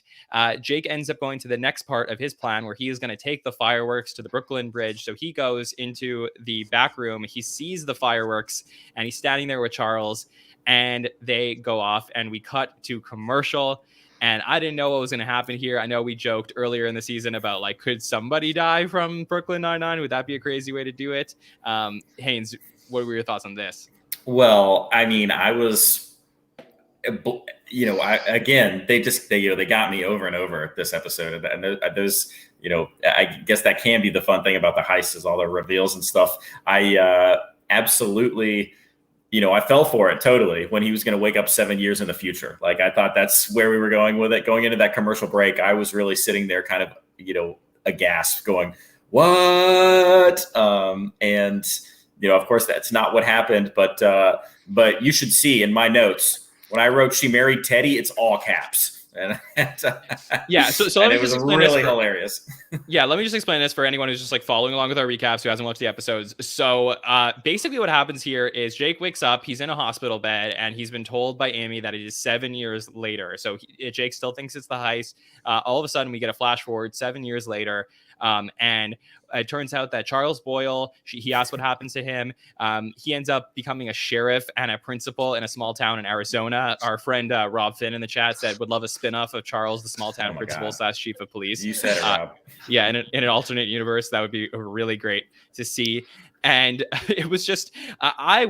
Jake ends up going to the next part of his plan, where he is going to take the fireworks to the Brooklyn Bridge. So he goes into the back room. He sees the fireworks, and he's standing there with Charles, and they go off, and we cut to commercial. And I didn't know what was going to happen here. I know we joked earlier in the season about, like, could somebody die from Brooklyn Nine-Nine? Would that be a crazy way to do it? Haynes, what were your thoughts on this? Well, I mean, I was, they got me over and over this episode. And those, I guess that can be the fun thing about the heist, is all the reveals and stuff. I absolutely, I fell for it totally when he was going to wake up 7 years in the future. Like, I thought that's where we were going with it. Going into that commercial break, I was really sitting there kind of, aghast, going, what? And, of course, that's not what happened. But you should see in my notes, when I wrote she married Teddy, it's all caps. And yeah, so let me it was just explain really hilarious. Yeah, let me just explain this for anyone who's just like following along with our recaps who hasn't watched the episodes. So basically what happens here is Jake wakes up, he's in a hospital bed, and he's been told by Amy that it is 7 years later. So Jake still thinks it's the heist. All of a sudden we get a flash forward 7 years later. And it turns out that Charles Boyle, he asked what happened to him. He ends up becoming a sheriff and a principal in a small town in Arizona. Our friend Rob Finn in the chat said would love a spin-off of Charles, the small town principal / chief of police. You said it, Rob. Yeah, in an alternate universe, that would be really great to see. And it was just, I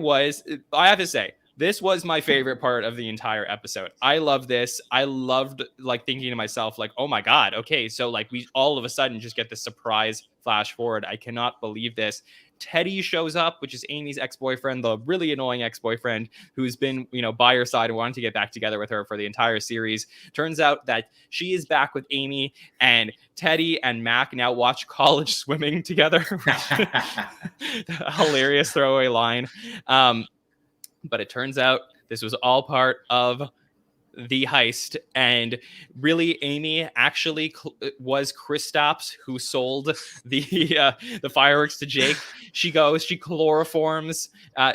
have to say, this was my favorite part of the entire episode. I love this. I loved like thinking to myself, like, oh my God, okay. So like we all of a sudden just get this surprise flash forward. I cannot believe this. Teddy shows up, which is Amy's ex-boyfriend, the really annoying ex-boyfriend who's been, by her side and wanting to get back together with her for the entire series. Turns out that she is back with Amy, and Teddy and Mac now watch college swimming together. Hilarious throwaway line. But it turns out this was all part of the heist, and really Amy actually was Kristaps who sold the fireworks to Jake. She chloroforms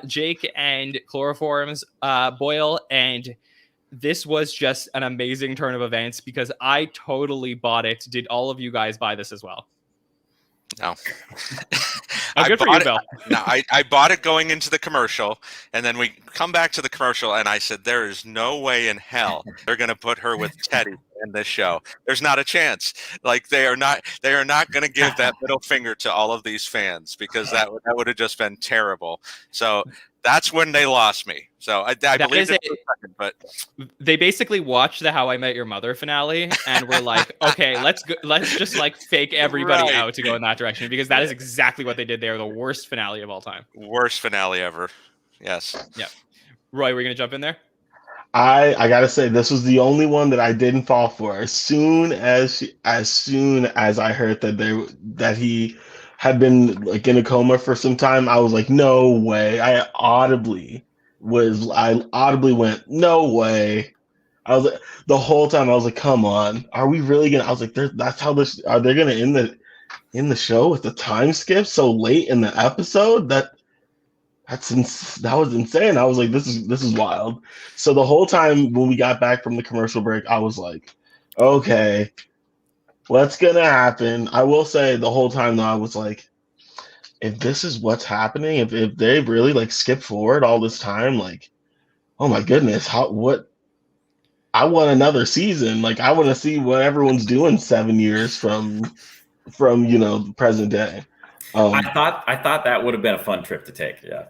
Jake and chloroforms Boyle, and this was just an amazing turn of events because I totally bought it. Did all of you guys buy this as well? No. Good for you, Bill. No, I bought it going into the commercial, and then we come back to the commercial, and I said, there is no way in hell they're going to put her with Teddy in this show. There's not a chance. Like, they are not going to give that middle finger to all of these fans, because that would have just been terrible. So that's when they lost me. So I believe it for a second, but they basically watched the How I Met Your Mother finale and were like, okay, let's just like fake everybody out to go in that direction, because that is exactly what they did. They are the worst finale of all time. Worst finale ever. Yes. Yeah. Roy, we're gonna jump in there. I gotta say, this was the only one that I didn't fall for. As soon as I heard that he had been like in a coma for some time, I was like, no way. I audibly went, no way. I was like, the whole time I was like, come on, are we really gonna? I was like, that's how this. Are they gonna end the show with the time skip so late in the episode? That was insane. I was like, this is wild. So the whole time when we got back from the commercial break, I was like, okay, what's gonna happen? I will say the whole time though, I was like, if this is what's happening, if they really like skip forward all this time, like, oh my goodness, what? I want another season. Like, I want to see what everyone's doing 7 years from present day. I thought that would have been a fun trip to take. Yeah.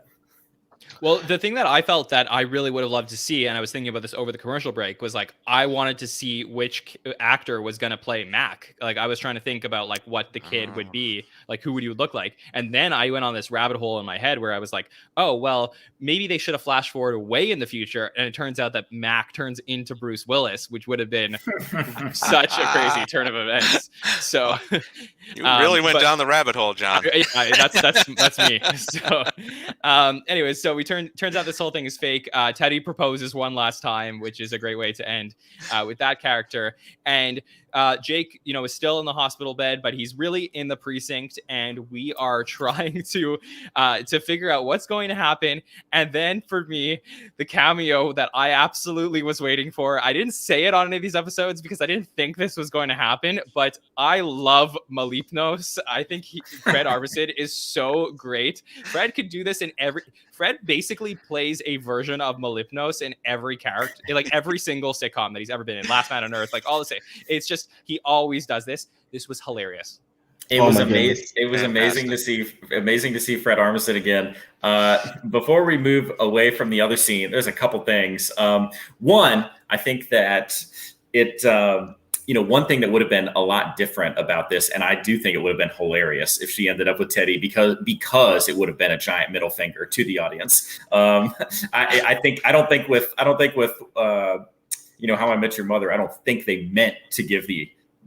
Well, the thing that I felt that I really would have loved to see, and I was thinking about this over the commercial break, was like I wanted to see which actor was going to play Mac. Like, I was trying to think about like what the kid would be, like who would he look like. And then I went on this rabbit hole in my head where I was like, oh, well, maybe they should have flashed forward way in the future. And it turns out that Mac turns into Bruce Willis, which would have been such a crazy turn of events. So you really went down the rabbit hole, John. That's me. So anyways, so we turns out this whole thing is fake. Teddy proposes one last time, which is a great way to end with that character. And Jake, is still in the hospital bed, but he's really in the precinct, and we are trying to figure out what's going to happen. And then for me, the cameo that I absolutely was waiting for. I didn't say it on any of these episodes because I didn't think this was going to happen, but I love Malipnos. I think Fred Armisen is so great. Fred could do this Fred basically plays a version of Malipnos in every character, like every single sitcom that he's ever been in. Last Man on Earth, like all the same. It's just, he always does this. This was hilarious. It was amazing. It was amazing to see Fred Armisen again. Before we move away from the other scene, there's a couple things. One, I think that one thing that would have been a lot different about this, and I do think it would have been hilarious if she ended up with Teddy, because it would have been a giant middle finger to the audience. I don't think with How I Met Your Mother, I don't think they meant to give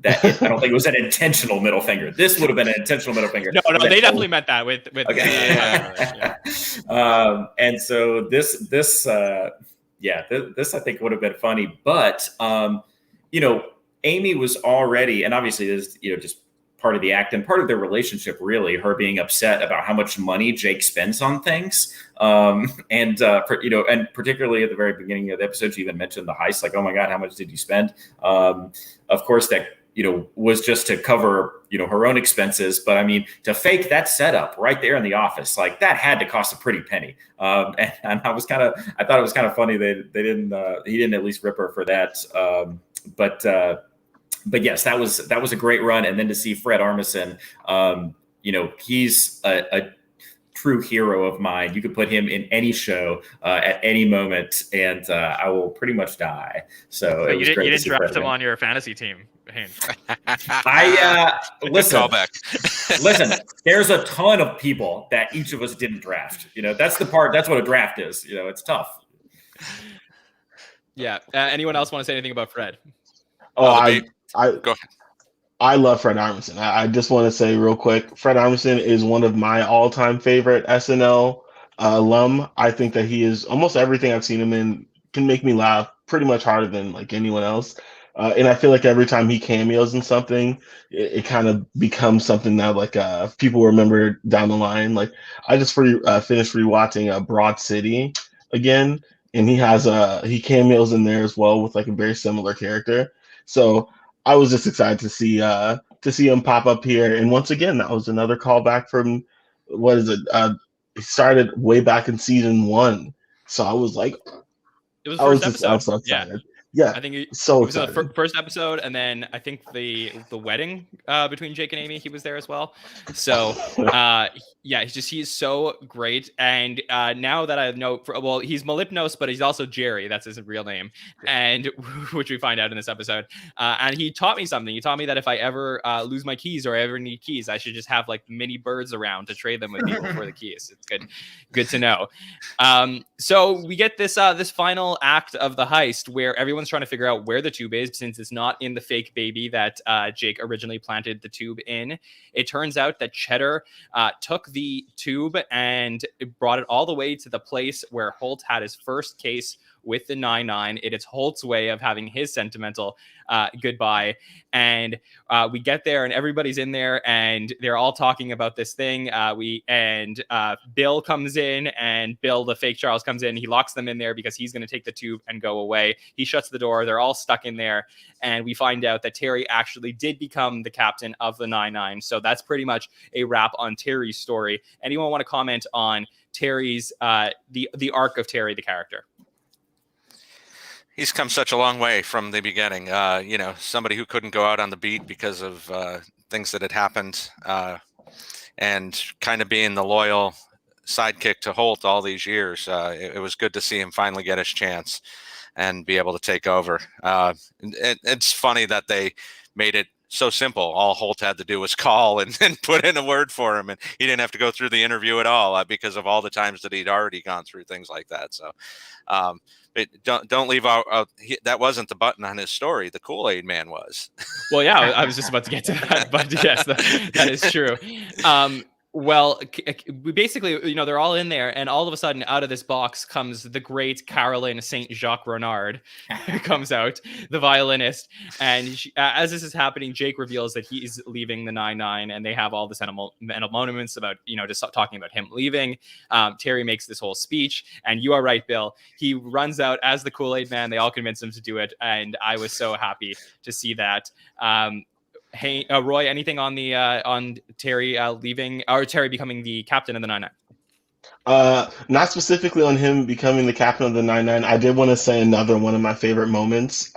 I don't think it was an intentional middle finger. This would have been an intentional middle finger. No, they definitely meant that with okay. And so this I think would have been funny, but Amy was already, and obviously this is just part of the act and part of their relationship, really, her being upset about how much money Jake spends on things. And particularly at the very beginning of the episode, she even mentioned the heist, like, oh my God, how much did you spend? Of course, that was just to cover, her own expenses. But I mean, to fake that setup right there in the office, like that had to cost a pretty penny. And I thought it was kind of funny he didn't at least rip her for that. But yes, that was a great run. And then to see Fred Armisen, he's a true hero of mine. You could put him in any show at any moment, and I will pretty much die. So you didn't draft him on your fantasy team, Haynes. Listen. There's a ton of people that each of us didn't draft. That's the part. That's what a draft is. It's tough. Yeah. Anyone else want to say anything about Fred? Oh, Go ahead. I love Fred Armisen. I just want to say real quick, Fred Armisen is one of my all-time favorite SNL alum. I think that he is almost everything I've seen him in can make me laugh pretty much harder than like anyone else. And I feel like every time he cameos in something, it kind of becomes something that like people remember down the line. Like I just finished rewatching Broad City again, and he cameos in there as well with like a very similar character. So I was just excited to see him pop up here. And once again, that was another callback from it started way back in season 1. So I was like, it was the first episode. I was so excited. Yeah, I think it was excited. the first episode, and then I think the wedding between Jake and Amy, he was there as well. So he's so great. And now that I know, he's Malipnos, but he's also Jerry. That's his real name, and which we find out in this episode. And he taught me something. He taught me that if I ever lose my keys or I ever need keys, I should just have like mini birds around to trade them with people for the keys. It's good to know. So we get this final act of the heist where everyone's trying to figure out where the tube is, since it's not in the fake baby that Jake originally planted the tube in. It turns out that Cheddar took the tube and brought it all the way to the place where Holt had his first case with the 9-9. It is Holt's way of having his sentimental goodbye. And we get there and everybody's in there and they're all talking about this thing. Bill comes in, and Bill, the fake Charles, comes in. He locks them in there because he's going to take the tube and go away. He shuts the door. They're all stuck in there. And we find out that Terry actually did become the captain of the 9-9. So that's pretty much a wrap on Terry's story. Anyone want to comment on Terry's, the arc of Terry, the character? He's come such a long way from the beginning. Somebody who couldn't go out on the beat because of things that had happened, and kind of being the loyal sidekick to Holt all these years. It was good to see him finally get his chance and be able to take over. It's funny that they made it so simple. All Holt had to do was call and put in a word for him, and he didn't have to go through the interview at all because of all the times that he'd already gone through things like that. So don't leave out. That wasn't the button on his story. The Kool-Aid Man was. Well, yeah, I was just about to get to that, but yes, that is true. Well, we basically, they're all in there, and all of a sudden, out of this box comes the great Caroline Saint Jacques Renard, comes out, the violinist, and as this is happening, Jake reveals that he's leaving the 9-9, and they have all the sentimental moments about, just talking about him leaving. Terry makes this whole speech, and you are right, Bill. He runs out as the Kool-Aid man. They all convince him to do it, and I was so happy to see that. Hey, Roy, anything on the on Terry leaving or Terry becoming the captain of the 9-9? Not specifically on him becoming the captain of the 9-9. I did want to say another one of my favorite moments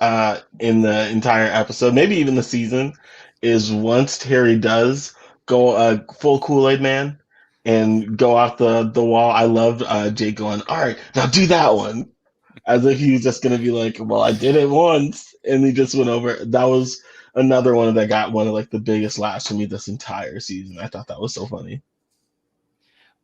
in the entire episode, maybe even the season, is once Terry does go full Kool-Aid man and go out the wall. I loved Jake going, all right, now do that one. As if he was just going to be like, well, I did it once. And he just went over. That was another one that got one of like the biggest laughs for me this entire season. I thought that was so funny.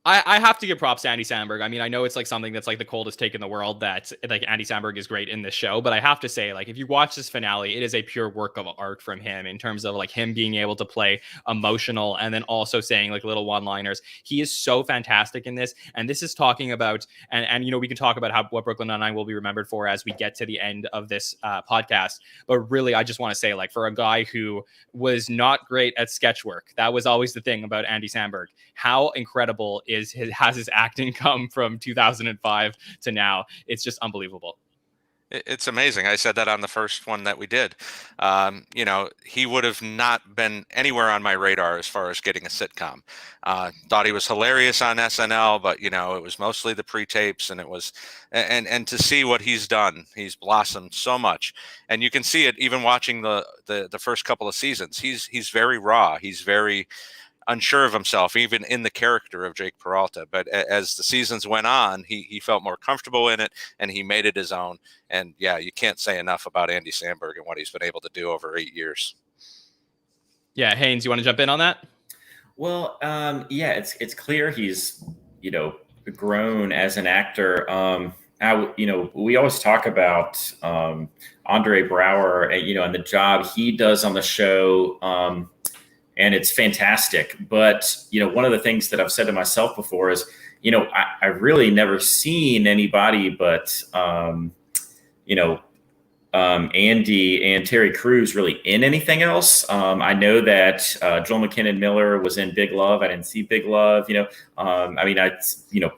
I have to give props to Andy Samberg. I mean, I know it's like something that's like the coldest take in the world, that like Andy Samberg is great in this show, but I have to say, like, if you watch this finale, it is a pure work of art from him in terms of like him being able to play emotional and then also saying like little one-liners. He is so fantastic in this, and this is talking about and we can talk about what Brooklyn Nine-Nine will be remembered for as we get to the end of this podcast. But really, I just want to say, like, for a guy who was not great at sketch work, that was always the thing about Andy Samberg. How incredible has his acting come from 2005 to now? It's just unbelievable. It's amazing. I said that on the first one that we did. He would have not been anywhere on my radar as far as getting a sitcom. Thought he was hilarious on SNL, but it was mostly the pre-tapes, and it was, and to see what he's done, he's blossomed so much, and you can see it even watching the first couple of seasons. He's very raw. He's very unsure of himself, even in the character of Jake Peralta. But as the seasons went on, he felt more comfortable in it, and he made it his own. And yeah, you can't say enough about Andy Samberg and what he's been able to do over 8 years. Yeah, Haynes, you want to jump in on that? Well, it's clear he's grown as an actor. We always talk about Andre Braugher, and the job he does on the show. And it's fantastic. But, one of the things that I've said to myself before is, I've really never seen anybody but, Andy and Terry Crews really in anything else. I know that Joel McKinnon Miller was in Big Love. I didn't see Big Love. I'd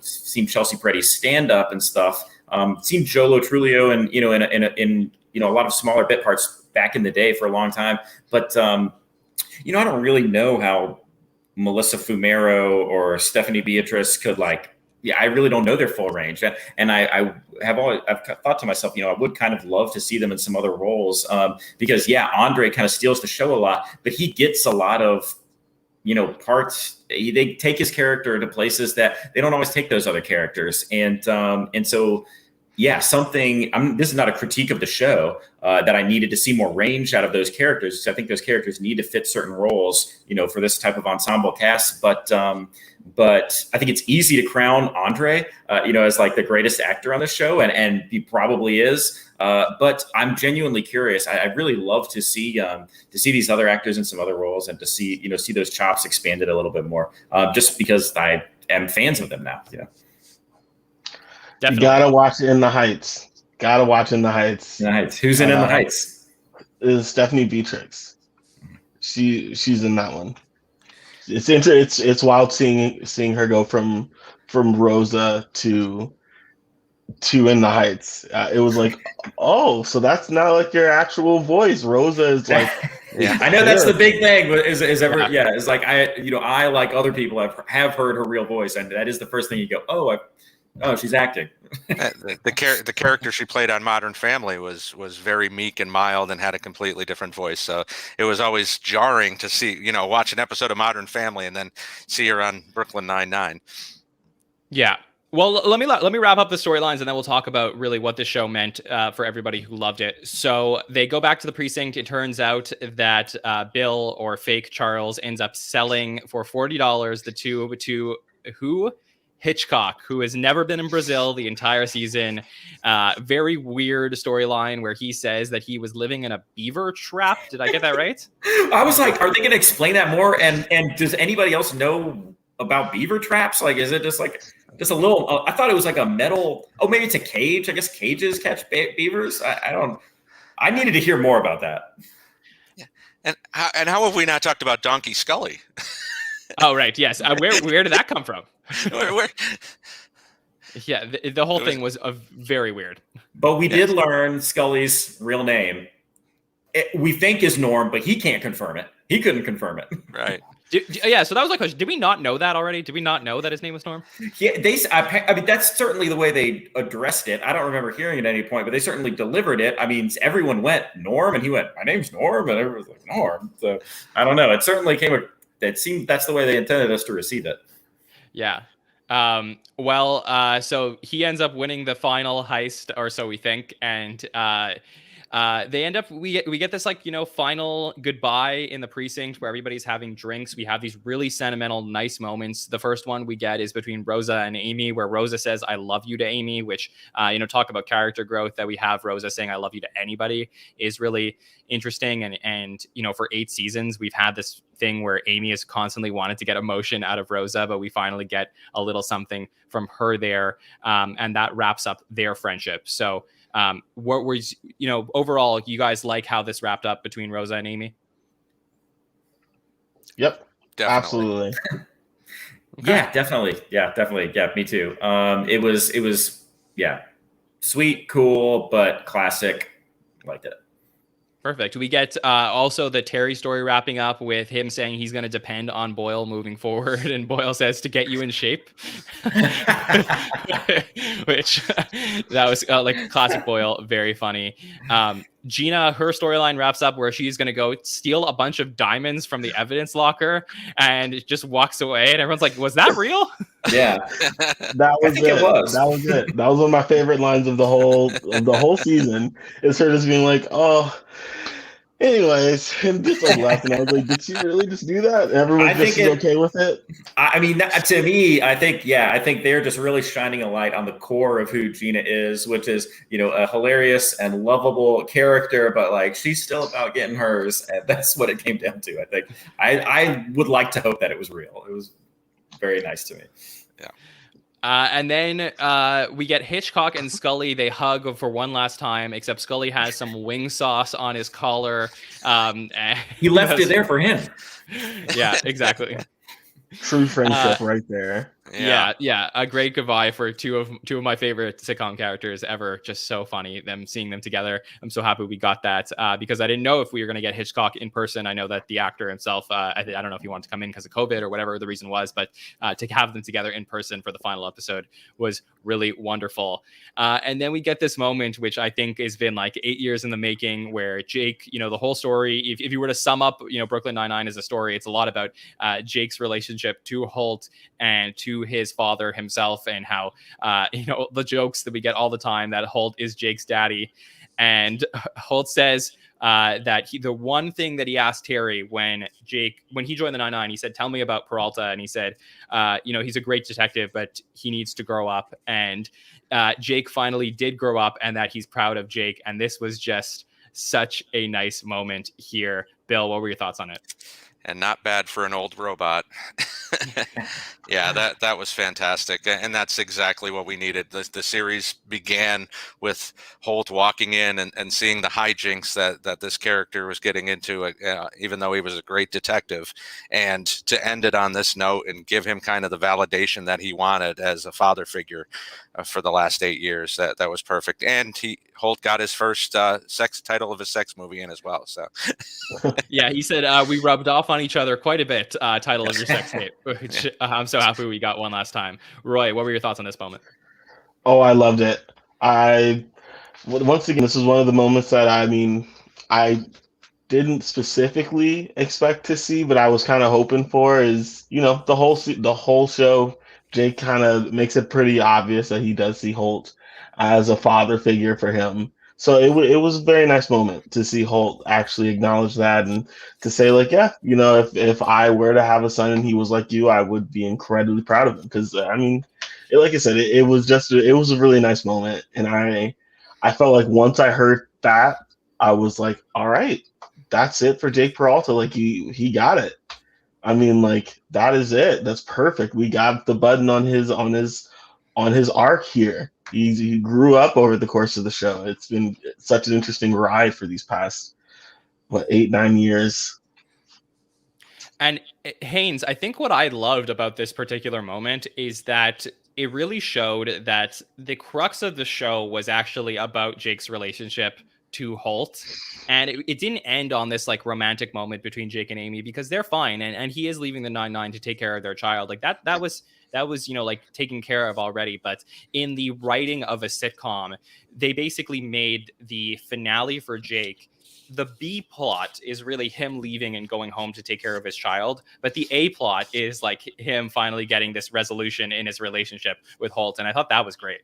seen Chelsea Peretti's stand up and stuff. Seen Joe Lo Truglio and in a lot of smaller bit parts back in the day for a long time. But I don't really know how Melissa Fumero or Stephanie Beatrice could I really don't know their full range. And I've thought to myself, I would kind of love to see them in some other roles because Andre kind of steals the show a lot, but he gets a lot of, parts. They take his character to places that they don't always take those other characters. And so, this is not a critique of the show that I needed to see more range out of those characters. I think those characters need to fit certain roles, for this type of ensemble cast. But I think it's easy to crown Andre, as like the greatest actor on the show, and he probably is. But I'm genuinely curious. I'd really love to see these other actors in some other roles, and to see those chops expanded a little bit more. Just because I am fans of them now. Yeah. Definitely. You gotta watch In the Heights. Who's in The Heights? Is Stephanie Beatrix. She's in that one. It's interesting. It's wild seeing her go from Rosa to In the Heights. It was like, oh, so that's not like your actual voice. Rosa is like. Yeah, I know that's the big thing. It's like I like other people have heard her real voice, and that is the first thing you go, oh, she's acting. The character she played on Modern Family was very meek and mild and had a completely different voice. So it was always jarring to see, watch an episode of Modern Family and then see her on Brooklyn Nine-Nine. Yeah. Well, let me wrap up the storylines, and then we'll talk about really what this show meant for everybody who loved it. So they go back to the precinct. It turns out that Bill, or fake Charles, ends up selling for $40 the tube to who? Hitchcock, who has never been in Brazil the entire season. Very weird storyline where he says that he was living in a beaver trap. Did I get that right? I was like, are they going to explain that more? And does anybody else know about beaver traps? Like, is it just a little? I thought it was like a metal. Oh, maybe it's a cage. I guess cages catch beavers. I don't. I needed to hear more about that. Yeah. And how have we not talked about Donkey Scully? Oh, right. Yes. Where did that come from? where? Yeah, the whole thing was very weird. But we did learn Scully's real name. We think is Norm, but he can't confirm it. He couldn't confirm it. Right. Yeah, so that was my question. Did we not know that already? Did we not know that his name was Norm? Yeah, I mean, that's certainly the way they addressed it. I don't remember hearing it at any point, but they certainly delivered it. I mean, everyone went Norm, and he went, "My name's Norm," and everyone was like, "Norm." So I don't know. It certainly it seemed that's the way they intended us to receive it. Yeah. So he ends up winning the final heist, or so we think, and they end up we get this final goodbye in the precinct where everybody's having drinks. We have these really sentimental, nice moments. The first one we get is between Rosa and Amy, where Rosa says, "I love you" to Amy, which talk about character growth. That we have Rosa saying, "I love you" to anybody is really interesting. And for 8 seasons, we've had this thing where Amy has constantly wanted to get emotion out of Rosa, but we finally get a little something from her there, and that wraps up their friendship. So what was, overall, you guys like how this wrapped up between Rosa and Amy? Yep, Definitely. absolutely. Yeah, definitely. Yeah, me too. It was sweet, cool, but classic. Liked it. Perfect. We get also the Terry story wrapping up with him saying he's going to depend on Boyle moving forward, and Boyle says to get you in shape, which that was like classic Boyle, very funny. Gina, her storyline wraps up where she's going to go steal a bunch of diamonds from the evidence locker and just walks away, and everyone's like, "Was that real?" Yeah, that was it. That was it. That was one of my favorite lines of the whole season. Is her just being like, "Oh." Anyways, and just laughing. I was like, "Did she really just do that?" Everyone just is okay with it. I mean, to me, I think they're just really shining a light on the core of who Gina is, which is a hilarious and lovable character, but she's still about getting hers, and that's what it came down to. I think I would like to hope that it was real. It was very nice to me. Yeah. And then we get Hitchcock and Scully. They hug for one last time, except Scully has some wing sauce on his collar. He left it there for him. Yeah, exactly. True friendship right there. Yeah. A great goodbye for two of my favorite sitcom characters ever. Just so funny, seeing them together. I'm so happy we got that because I didn't know if we were going to get Hitchcock in person. I know that the actor himself, I don't know if he wanted to come in because of COVID or whatever the reason was, but to have them together in person for the final episode was really wonderful. And then we get this moment, which I think has been 8 years in the making, where Jake, the whole story, if you were to sum up, Brooklyn Nine-Nine as a story, it's a lot about Jake's relationship to Holt and to his father himself, and how the jokes that we get all the time that Holt is Jake's daddy. And Holt says that the one thing that he asked Terry when he joined the 9-9, he said, "Tell me about Peralta." And he said, he's a great detective, but he needs to grow up. And Jake finally did grow up, and that he's proud of Jake. And this was just such a nice moment here. Bill, what were your thoughts on it? And not bad for an old robot. Yeah, that was fantastic. And that's exactly what we needed. The series began with Holt walking in and seeing the hijinks that this character was getting into, even though he was a great detective. And to end it on this note and give him kind of the validation that he wanted as a father figure for the last 8 years, that was perfect. And Holt got his first sex title of a sex movie in as well. So yeah, he said we rubbed off on each other quite a bit. Title of your sex tape, which I'm so happy we got one last time. Roy, what were your thoughts on this moment? Oh, I loved it. Once again, this is one of the moments that I didn't specifically expect to see, but I was kind of hoping for. Is the whole show, Jake kind of makes it pretty obvious that he does see Holt as a father figure for him. So it was a very nice moment to see Holt actually acknowledge that, and to say if I were to have a son and he was like you, I would be incredibly proud of him. Because like I said, it was a really nice moment, and I felt like once I heard that, I was like, all right, that's it for Jake Peralta. He got it. I mean, like, that is it. That's perfect. We got the button on his arc here. He grew up over the course of the show. It's been such an interesting ride for these past 8-9 years. And Haynes, I think what I loved about this particular moment is that it really showed that the crux of the show was actually about Jake's relationship to Holt. And it didn't end on this like romantic moment between Jake and Amy, because they're fine. And he is leaving the 9-9 to take care of their child. Like that was, like taken care of already. But in the writing of a sitcom, they basically made the finale for Jake. The B plot is really him leaving and going home to take care of his child. But the A plot is like him finally getting this resolution in his relationship with Holt. And I thought that was great.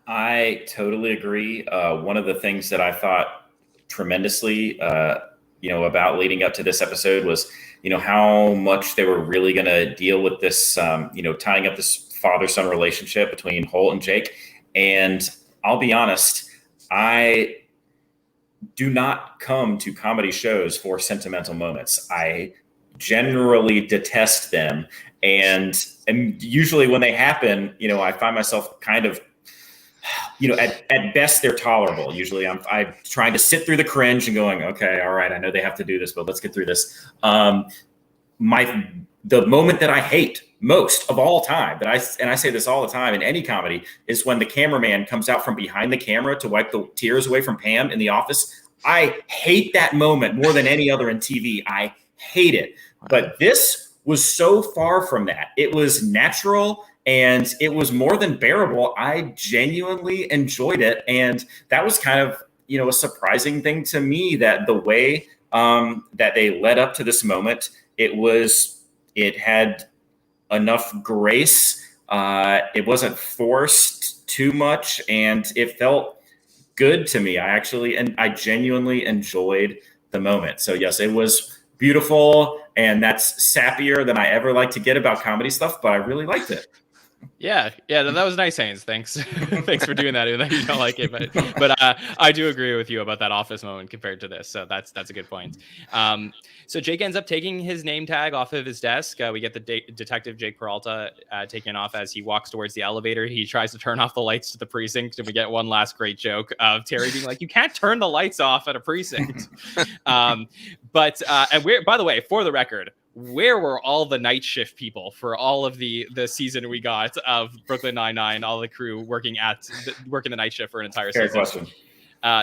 I totally agree. One of the things that I thought tremendously, about leading up to this episode was, how much they were really going to deal with this, tying up this father-son relationship between Holt and Jake. And I'll be honest, I do not come to comedy shows for sentimental moments. I generally detest them. And usually when they happen, I find myself kind of, at best they're tolerable. Usually I'm trying to sit through the cringe and going, okay, all right, I know they have to do this, but let's get through this. The moment that I hate most of all time, and I say this all the time in any comedy, is when the cameraman comes out from behind the camera to wipe the tears away from Pam in The Office. I hate that moment more than any other in TV. I hate it. But this was so far from that. It was natural and it was more than bearable. I genuinely enjoyed it. And that was kind of, a surprising thing to me, that the way that they led up to this moment, it had enough grace. It wasn't forced too much, and it felt good to me. I genuinely enjoyed the moment. So yes, it was beautiful, and that's sappier than I ever like to get about comedy stuff, but I really liked it. Yeah, that was nice, Haynes. Thanks. Thanks for doing that, even though you don't like it. But I do agree with you about that Office moment compared to this. So that's a good point. So Jake ends up taking his name tag off of his desk. We get the detective Jake Peralta taking off as he walks towards the elevator. He tries to turn off the lights to the precinct, and we get one last great joke of Terry being like, "You can't turn the lights off at a precinct." And we're, by the way, for the record, where were all the night shift people for all of the season we got of Brooklyn Nine-Nine, all the crew working the night shift for an entire season? Question.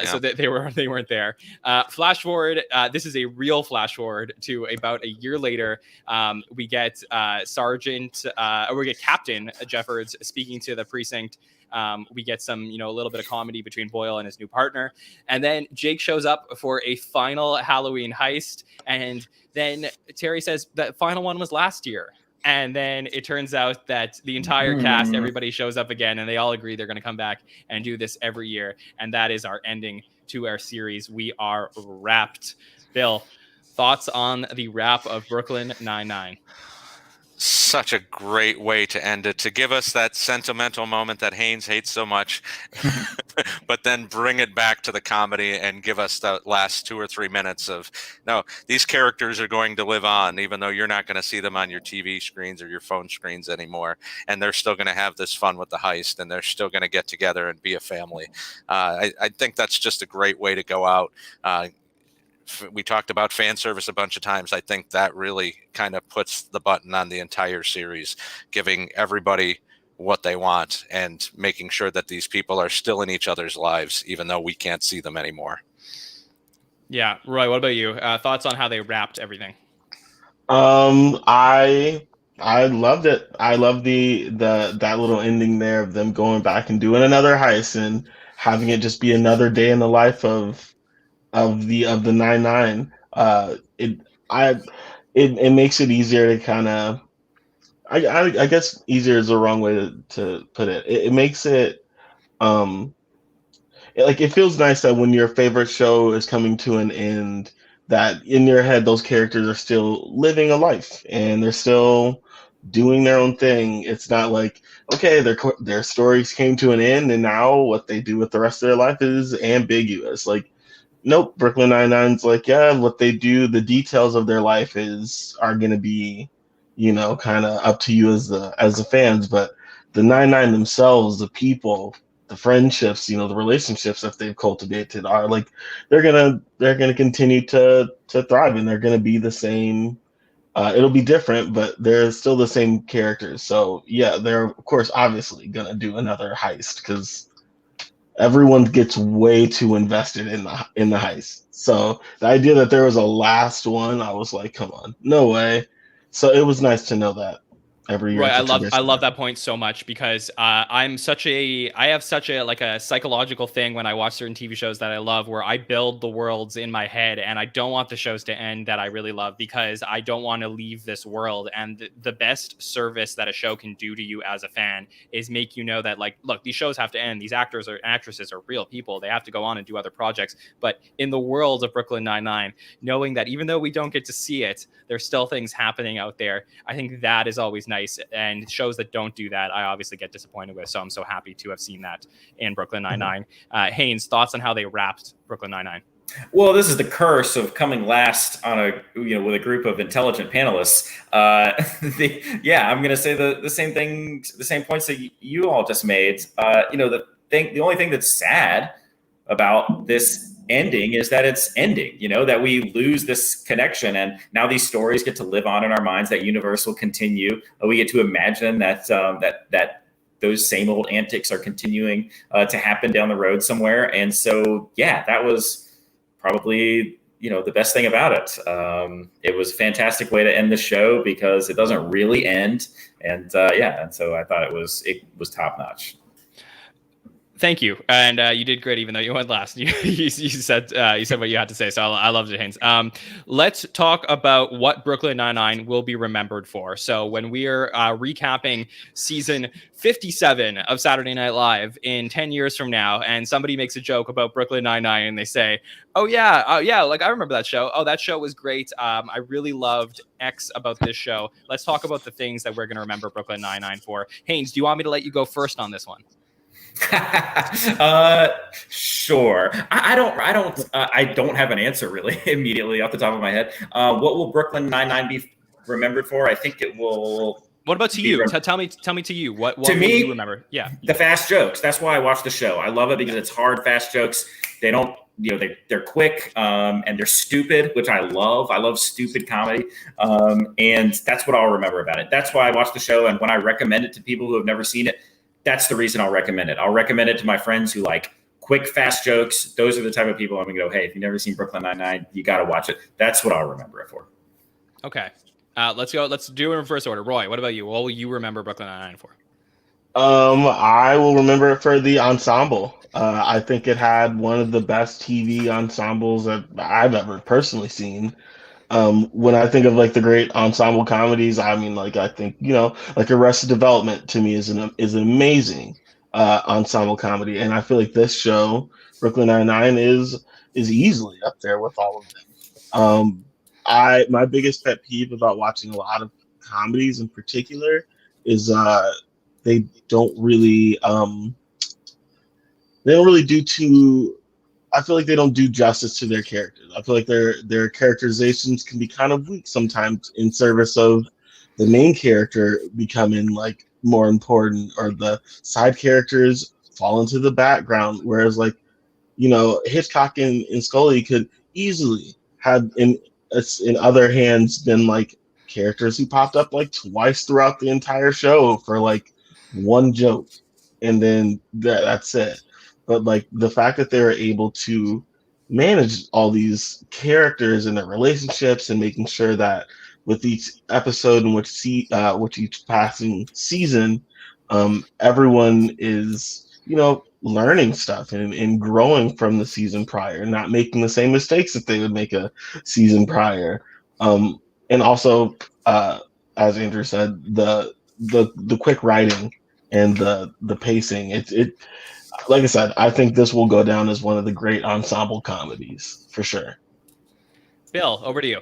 So they weren't there. Flash forward. This is a real flash forward to about a year later. We get Captain Jeffords speaking to the precinct. We get some, a little bit of comedy between Boyle and his new partner. And then Jake shows up for a final Halloween heist. And then Terry says that final one was last year. And then it turns out that the entire cast, everybody shows up again, and they all agree they're going to come back and do this every year. And that is our ending to our series. We are wrapped. Bill, thoughts on the wrap of Brooklyn Nine-Nine? Such a great way to end it, to give us that sentimental moment that Haynes hates so much, but then bring it back to the comedy and give us the last 2 or 3 minutes of, no, these characters are going to live on, even though you're not going to see them on your TV screens or your phone screens anymore. And they're still going to have this fun with the heist, and they're still going to get together and be a family. I think that's just a great way to go out. We talked about fan service a bunch of times. I think that really kind of puts the button on the entire series, giving everybody what they want and making sure that these people are still in each other's lives, even though we can't see them anymore. Yeah. Roy, what about you? Thoughts on how they wrapped everything? I loved it. I love that little ending there of them going back and doing another heist and having it just be another day in the life of the 9-9. It makes it easier to kind of, I guess easier is the wrong way to put it. It makes it it feels nice that when your favorite show is coming to an end, that in your head those characters are still living a life and they're still doing their own thing. It's not like, okay, their stories came to an end and now what they do with the rest of their life is ambiguous. Like, nope. Brooklyn Nine-Nine's like, yeah, what they do, the details of their life are going to be, kind of up to you as the fans. But the Nine-Nine themselves, the people, the friendships, the relationships that they've cultivated are like, they're gonna continue to thrive, and they're gonna be the same. It'll be different, but they're still the same characters. So yeah, they're of course obviously gonna do another heist because everyone gets way too invested in the heist. So the idea that there was a last one, I was like, come on, no way. So it was nice to know that every year. Roy, It's a I tradition. love that point so much because I have such a like a psychological thing when I watch certain TV shows that I love, where I build the worlds in my head, and I don't want the shows to end that I really love because I don't want to leave this world. And the best service that a show can do to you as a fan is make you know that, like, look, these shows have to end. These actors or actresses are real people. They have to go on and do other projects. But in the world of Brooklyn Nine-Nine, knowing that even though we don't get to see it, there's still things happening out there. I think that is always nice. And shows that don't do that, I obviously get disappointed with. So I'm so happy to have seen that in Brooklyn Nine-Nine. Haynes, thoughts on how they wrapped Brooklyn Nine-Nine? Well, this is the curse of coming last on with a group of intelligent panelists. I'm going to say the same thing, the same points that you all just made. The only thing that's sad about this ending is that it's ending, that we lose this connection, and now these stories get to live on in our minds. That universe will continue. We get to imagine that that those same old antics are continuing to happen down the road somewhere. And so, yeah, that was probably the best thing about it. It was a fantastic way to end the show because it doesn't really end, and so I thought it was top notch. Thank you, and you did great, even though you went last. You said what you had to say, so I loved it, Haynes. Let's talk about what Brooklyn Nine-Nine will be remembered for. So when we are recapping season 57 of Saturday Night Live in 10 years from now, and somebody makes a joke about Brooklyn Nine-Nine, and they say, "Oh yeah, like I remember that show. Oh, that show was great. I really loved X about this show." Let's talk about the things that we're going to remember Brooklyn Nine-Nine for. Haynes, do you want me to let you go first on this one? Sure. I don't have an answer really immediately off the top of my head. What will Brooklyn Nine-Nine be remembered for? I think it will. What about to you? Tell me to you. What to will me, you remember? Yeah. The fast jokes. That's why I watch the show. I love it because it's hard, fast jokes. They don't, they're quick, and they're stupid, which I love. I love stupid comedy. And that's what I'll remember about it. That's why I watch the show. And when I recommend it to people who have never seen it, that's the reason I'll recommend it. I'll recommend it to my friends who like quick, fast jokes. Those are the type of people I'm going to go, hey, if you've never seen Brooklyn Nine-Nine, you got to watch it. That's what I'll remember it for. Okay. Let's go. Let's do it in reverse order. Roy, what about you? What will you remember Brooklyn Nine-Nine for? I will remember it for the ensemble. I think it had one of the best TV ensembles that I've ever personally seen. When I think of like the great ensemble comedies, I mean, like I think like Arrested Development to me is an amazing ensemble comedy, and I feel like this show, Brooklyn Nine-Nine, is easily up there with all of them. My biggest pet peeve about watching a lot of comedies in particular is they don't really I feel like they don't do justice to their characters. I feel like their characterizations can be kind of weak sometimes in service of the main character becoming like more important, or the side characters fall into the background. Whereas like, Hitchcock and Scully could easily have in other hands been like characters who popped up like twice throughout the entire show for like one joke, and then that's it. But like the fact that they were able to manage all these characters and their relationships, and making sure that with each episode and which each passing season, everyone is learning stuff and growing from the season prior, not making the same mistakes that they would make a season prior. And also, as Andrew said, the quick writing and the pacing. It like I said, I think this will go down as one of the great ensemble comedies for sure. Bill, over to you.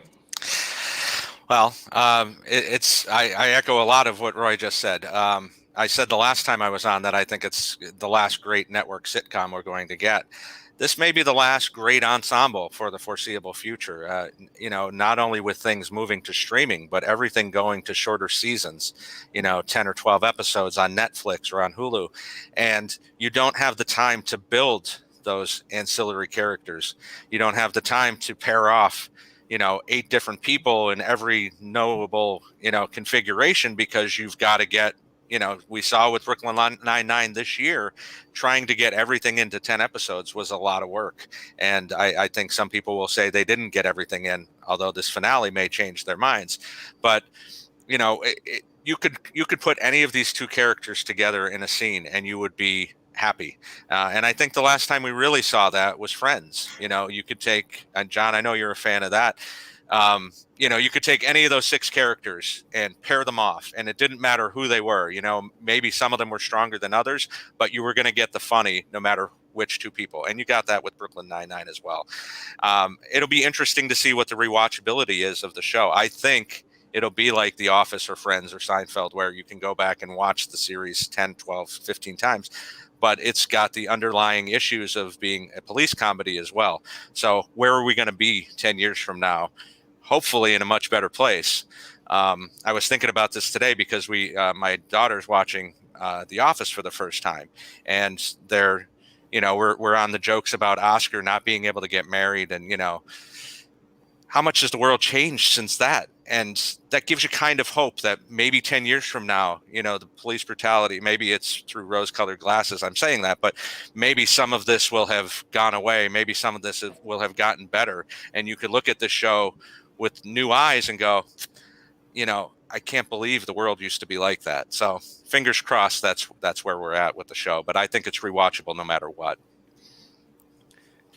Well, I echo a lot of what Roy just said. I said the last time I was on that I think it's the last great network sitcom we're going to get. This may be the last great ensemble for the foreseeable future. Not only with things moving to streaming, but everything going to shorter seasons, 10 or 12 episodes on Netflix or on Hulu. And you don't have the time to build those ancillary characters. You don't have the time to pair off 8 different people in every knowable, configuration, because you've got to get, we saw with Brooklyn Nine-Nine this year, trying to get everything into 10 episodes was a lot of work. And I think some people will say they didn't get everything in, although this finale may change their minds. But, you could put any of these 2 characters together in a scene and you would be happy. And I think the last time we really saw that was Friends. You could take, and John, I know you're a fan of that. You could take any of those 6 characters and pair them off, and it didn't matter who they were. Maybe some of them were stronger than others, but you were going to get the funny no matter which 2 people. And you got that with Brooklyn Nine-Nine as well. It'll be interesting to see what the rewatchability is of the show. I think it'll be like The Office or Friends or Seinfeld, where you can go back and watch the series 10, 12, 15 times. But it's got the underlying issues of being a police comedy as well. So where are we going to be 10 years from now? Hopefully in a much better place. I was thinking about this today because my daughter's watching The Office for the first time, and they're, we're on the jokes about Oscar not being able to get married, and how much has the world changed since that? And that gives you kind of hope that maybe 10 years from now, the police brutality, maybe it's through rose-colored glasses, I'm saying that, but maybe some of this will have gone away. Maybe some of this will have gotten better. And you could look at the show with new eyes and go, I can't believe the world used to be like that. So fingers crossed that's where we're at with the show. But I think it's rewatchable no matter what.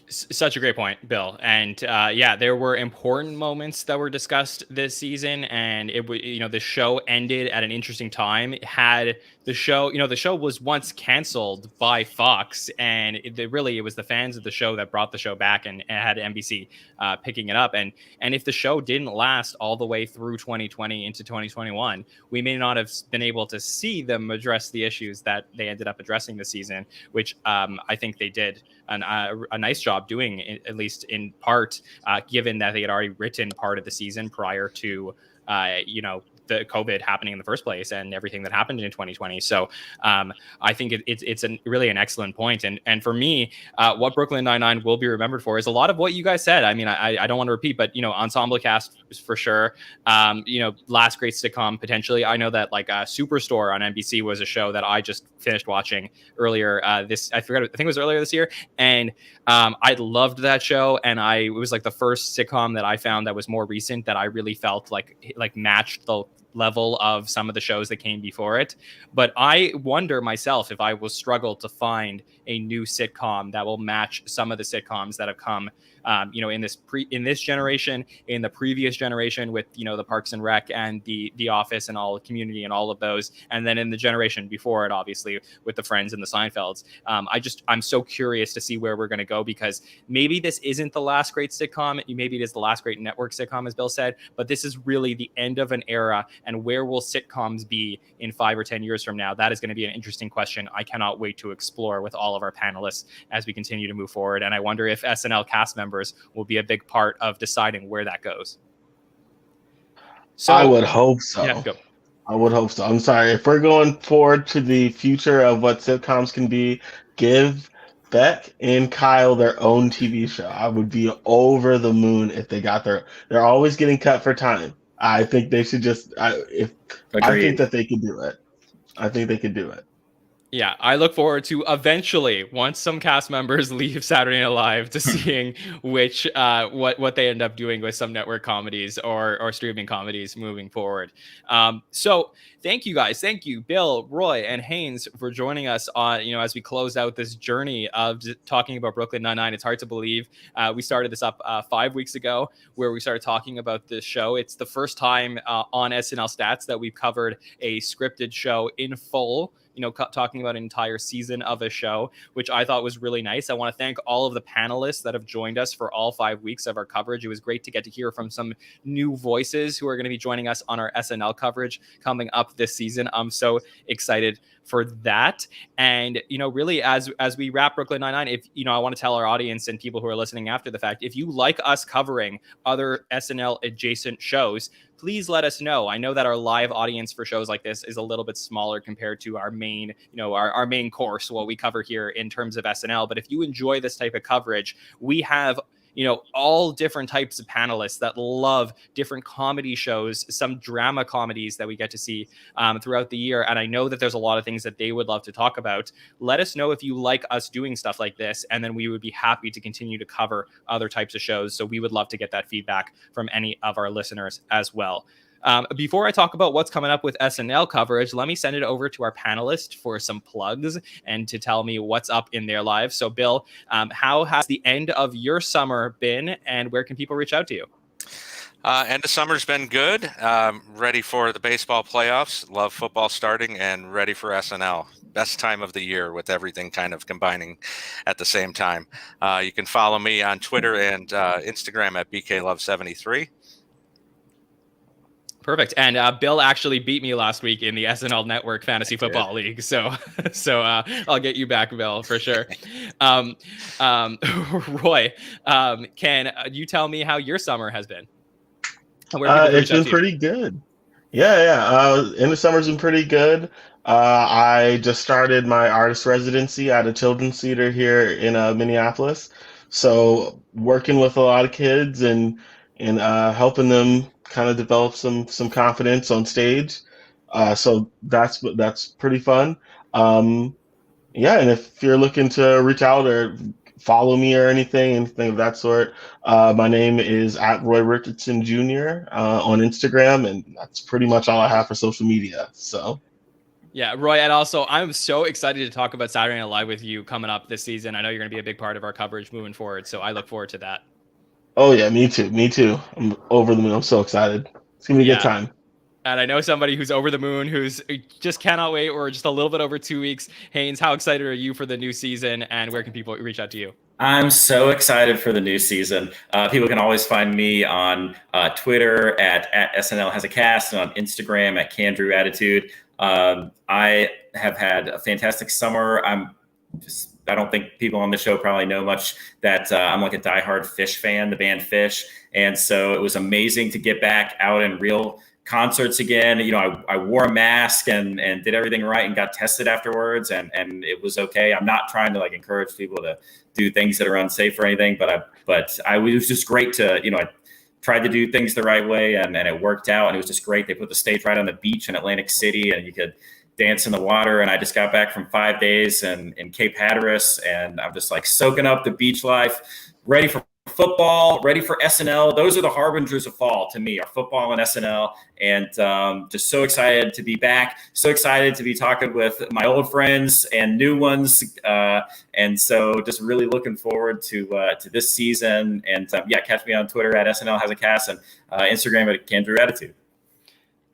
Such a great point, Bill. And there were important moments that were discussed this season, and the show ended at an interesting time. It had the show, the show was once canceled by Fox, and it was the fans of the show that brought the show back and had NBC picking it up. And if the show didn't last all the way through 2020 into 2021, we may not have been able to see them address the issues that they ended up addressing this season, which I think they did a nice job doing, at least in part, given that they had already written part of the season prior to, the COVID happening in the first place and everything that happened in 2020. So I think it's really an excellent point. And for me, what Brooklyn Nine-Nine will be remembered for is a lot of what you guys said. I mean, I don't want to repeat, but, ensemble cast for sure. Last great sitcom, potentially. I know that Superstore on NBC was a show that I just finished watching earlier I think it was earlier this year. And I loved that show. And it was the first sitcom that I found that was more recent that I really felt like matched the level of some of the shows that came before it. But I wonder myself if I will struggle to find a new sitcom that will match some of the sitcoms that have come in this generation, in the previous generation with the Parks and Rec and the Office and all Community and all of those, and then in the generation before it, obviously with the Friends and the Seinfelds. I'm so curious to see where we're going to go, because maybe this isn't the last great sitcom, maybe it is the last great network sitcom, as Bill said, but this is really the end of an era. And where will sitcoms be in 5 or 10 years from now? That is going to be an interesting question I cannot wait to explore with all of our panelists as we continue to move forward. And I wonder if SNL cast members will be a big part of deciding where that goes. So I would hope so. Yeah, go. I would hope so. I'm sorry. If we're going forward to the future of what sitcoms can be, give Beck and Kyle their own TV show. I would be over the moon if they got they're always getting cut for time. I think they should I think that they could do it. I think they could do it. Yeah, I look forward to eventually, once some cast members leave Saturday Night Live, to seeing which what they end up doing with some network comedies or streaming comedies moving forward. So thank you guys, thank you, Bill, Roy, and Haynes, for joining us on as we close out this journey of talking about Brooklyn Nine-Nine. It's hard to believe we started this up 5 weeks ago, where we started talking about this show. It's the first time on SNL Stats that we've covered a scripted show in full talking about an entire season of a show, which I thought was really nice. I want to thank all of the panelists that have joined us for all 5 weeks of our coverage. It was great to get to hear from some new voices who are going to be joining us on our SNL coverage coming up this season. I'm so excited for that. And, really as we wrap Brooklyn Nine-Nine, if, I want to tell our audience and people who are listening after the fact, if you like us covering other SNL adjacent shows, please let us know. I know that our live audience for shows like this is a little bit smaller compared to our main, our main course, what we cover here in terms of SNL. But if you enjoy this type of coverage, we have all different types of panelists that love different comedy shows, some drama comedies that we get to see throughout the year. And I know that there's a lot of things that they would love to talk about. Let us know if you like us doing stuff like this, and then we would be happy to continue to cover other types of shows. So we would love to get that feedback from any of our listeners as well. Before I talk about what's coming up with SNL coverage, let me send it over to our panelists for some plugs and to tell me what's up in their lives. So, Bill, how has the end of your summer been, and where can people reach out to you? End of summer's been good. Ready for the baseball playoffs. Love football starting, and ready for SNL. Best time of the year with everything kind of combining at the same time. You can follow me on Twitter and Instagram at BKLove73. Perfect. And Bill actually beat me last week in the SNL Network Fantasy Football League. So I'll get you back, Bill, for sure. Roy, can you tell me how your summer has been? It's been pretty good. Yeah. End of summer's been pretty good. I just started my artist residency at a children's theater here in Minneapolis. So working with a lot of kids and helping them kind of develop some confidence on stage. So that's pretty fun. And if you're looking to reach out or follow me or anything of that sort, my name is at Roy Richardson Jr. On Instagram, and that's pretty much all I have for social media. So. Yeah, Roy, and also I'm so excited to talk about Saturday Night Live with you coming up this season. I know you're going to be a big part of our coverage moving forward, so I look forward to that. Oh yeah, me too. I'm over the moon. I'm so excited. It's gonna be a good time. And I know somebody who's over the moon, who's just cannot wait. We're just a little bit over 2 weeks. Haynes, how excited are you for the new season, and where can people reach out to you? I'm so excited for the new season. People can always find me on Twitter at SNL Has a Cast, and on Instagram at CanDrewAttitude. I have had a fantastic summer. I don't think people on the show probably know much that I'm like a diehard Fish fan, the band Fish. And so it was amazing to get back out in real concerts again. I wore a mask and did everything right and got tested afterwards. And it was okay. I'm not trying to encourage people to do things that are unsafe or anything, but it was just great to, I tried to do things the right way and it worked out. And it was just great. They put the stage right on the beach in Atlantic City, and you could dance in the water. And I just got back from 5 days in Cape Hatteras, and I'm just soaking up the beach life, ready for football, ready for SNL. Those are the harbingers of fall to me, are football and SNL. And just so excited to be back, so excited to be talking with my old friends and new ones. And so just really looking forward to this season. And catch me on Twitter at SNL Has a Cast, and Instagram at CanDrewAttitude.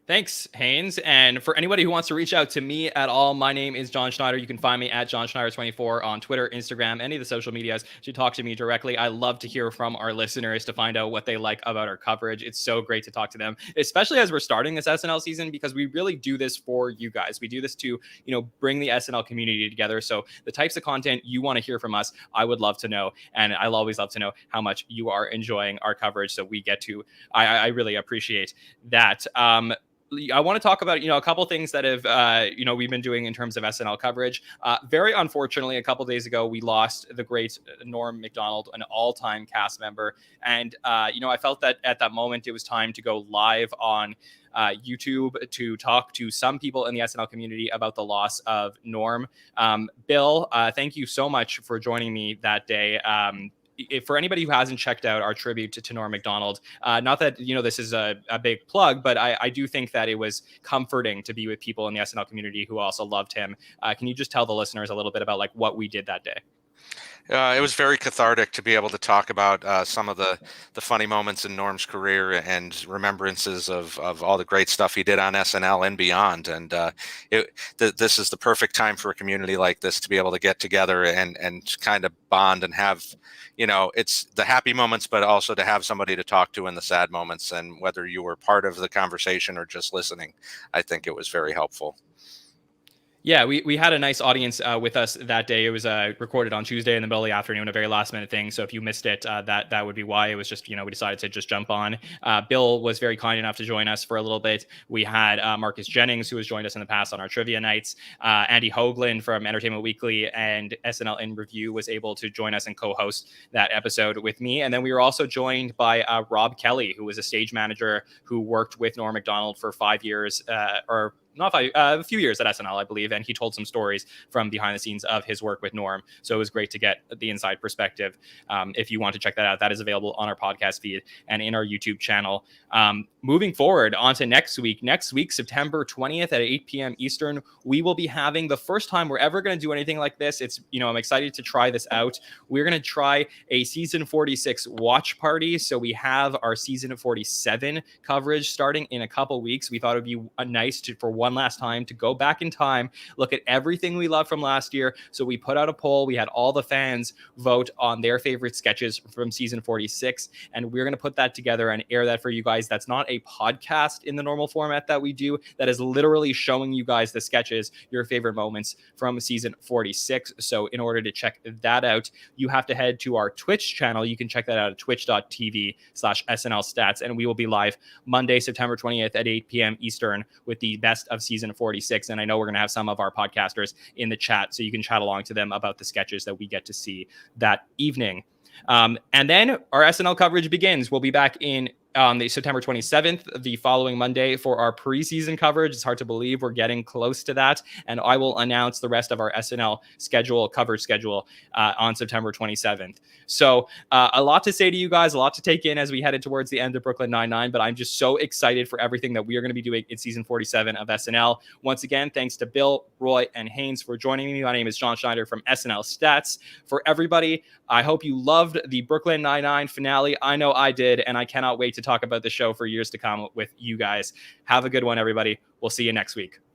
Thanks, Haynes. And for anybody who wants to reach out to me at all, my name is Jon Schneider. You can find me at Jon Schneider24 on Twitter, Instagram, any of the social medias to talk to me directly. I love to hear from our listeners to find out what they like about our coverage. It's so great to talk to them, especially as we're starting this SNL season, because we really do this for you guys. We do this to, bring the SNL community together. So the types of content you want to hear from us, I would love to know. And I'll always love to know how much you are enjoying our coverage. So we get to, I really appreciate that. I want to talk about, a couple things that have, we've been doing in terms of SNL coverage. Very unfortunately, a couple days ago, we lost the great Norm Mcdonald, an all-time cast member. And, I felt that at that moment, it was time to go live on YouTube to talk to some people in the SNL community about the loss of Norm. Bill, thank you so much for joining me that day. For anybody who hasn't checked out our tribute to Tanora Mcdonald, not that, this is a big plug, but I do think that it was comforting to be with people in the SNL community who also loved him. Can you just tell the listeners a little bit about what we did that day? It was very cathartic to be able to talk about some of the funny moments in Norm's career and remembrances of all the great stuff he did on SNL and beyond. And this is the perfect time for a community like this to be able to get together and kind of bond and have, it's the happy moments, but also to have somebody to talk to in the sad moments. And whether you were part of the conversation or just listening, I think it was very helpful. Yeah, we had a nice audience with us that day. It was recorded on Tuesday in the middle of the afternoon, a very last minute thing. So if you missed it, that would be why. It was just, we decided to just jump on. Bill was very kind enough to join us for a little bit. We had Marcus Jennings, who has joined us in the past on our trivia nights. Andy Hoagland from Entertainment Weekly and SNL in Review was able to join us and co-host that episode with me. And then we were also joined by Rob Kelly, who was a stage manager who worked with Norm Mcdonald for 5 years, or not 5, a few years at SNL, I believe, and he told some stories from behind the scenes of his work with Norm. So it was great to get the inside perspective. If you want to check that out, that is available on our podcast feed and in our YouTube channel. Moving forward on to next week, September 20th at 8 p.m. Eastern, we will be having the first time we're ever going to do anything like this. It's, I'm excited to try this out. We're going to try a season 46 watch party. So we have our season 47 coverage starting in a couple weeks. We thought it'd be nice for one last time to go back in time, look at everything we loved from last year. So we put out a poll. We had all the fans vote on their favorite sketches from season 46. And we're going to put that together and air that for you guys. That's not a podcast in the normal format that we do. That is literally showing you guys the sketches, your favorite moments from season 46. So in order to check that out, you have to head to our Twitch channel. You can check that out at twitch.tv/SNL Stats. And we will be live Monday, September 20th at 8 p.m. Eastern with the best of season 46. And I know we're going to have some of our podcasters in the chat, so you can chat along to them about the sketches that we get to see that evening. And then our SNL coverage begins. We'll be back on the September 27th, the following Monday, for our preseason coverage. It's hard to believe we're getting close to that. And I will announce the rest of our SNL coverage schedule on September 27th. So a lot to say to you guys, a lot to take in as we headed towards the end of Brooklyn Nine-Nine, but I'm just so excited for everything that we are going to be doing in season 47 of SNL. Once again, thanks to Bill, Roy, and Haynes for joining me. My name is Jon Schneider from SNL Stats. For everybody, I hope you loved the Brooklyn Nine-Nine finale. I know I did, and I cannot wait to talk about the show for years to come with you guys. Have a good one, everybody. We'll see you next week.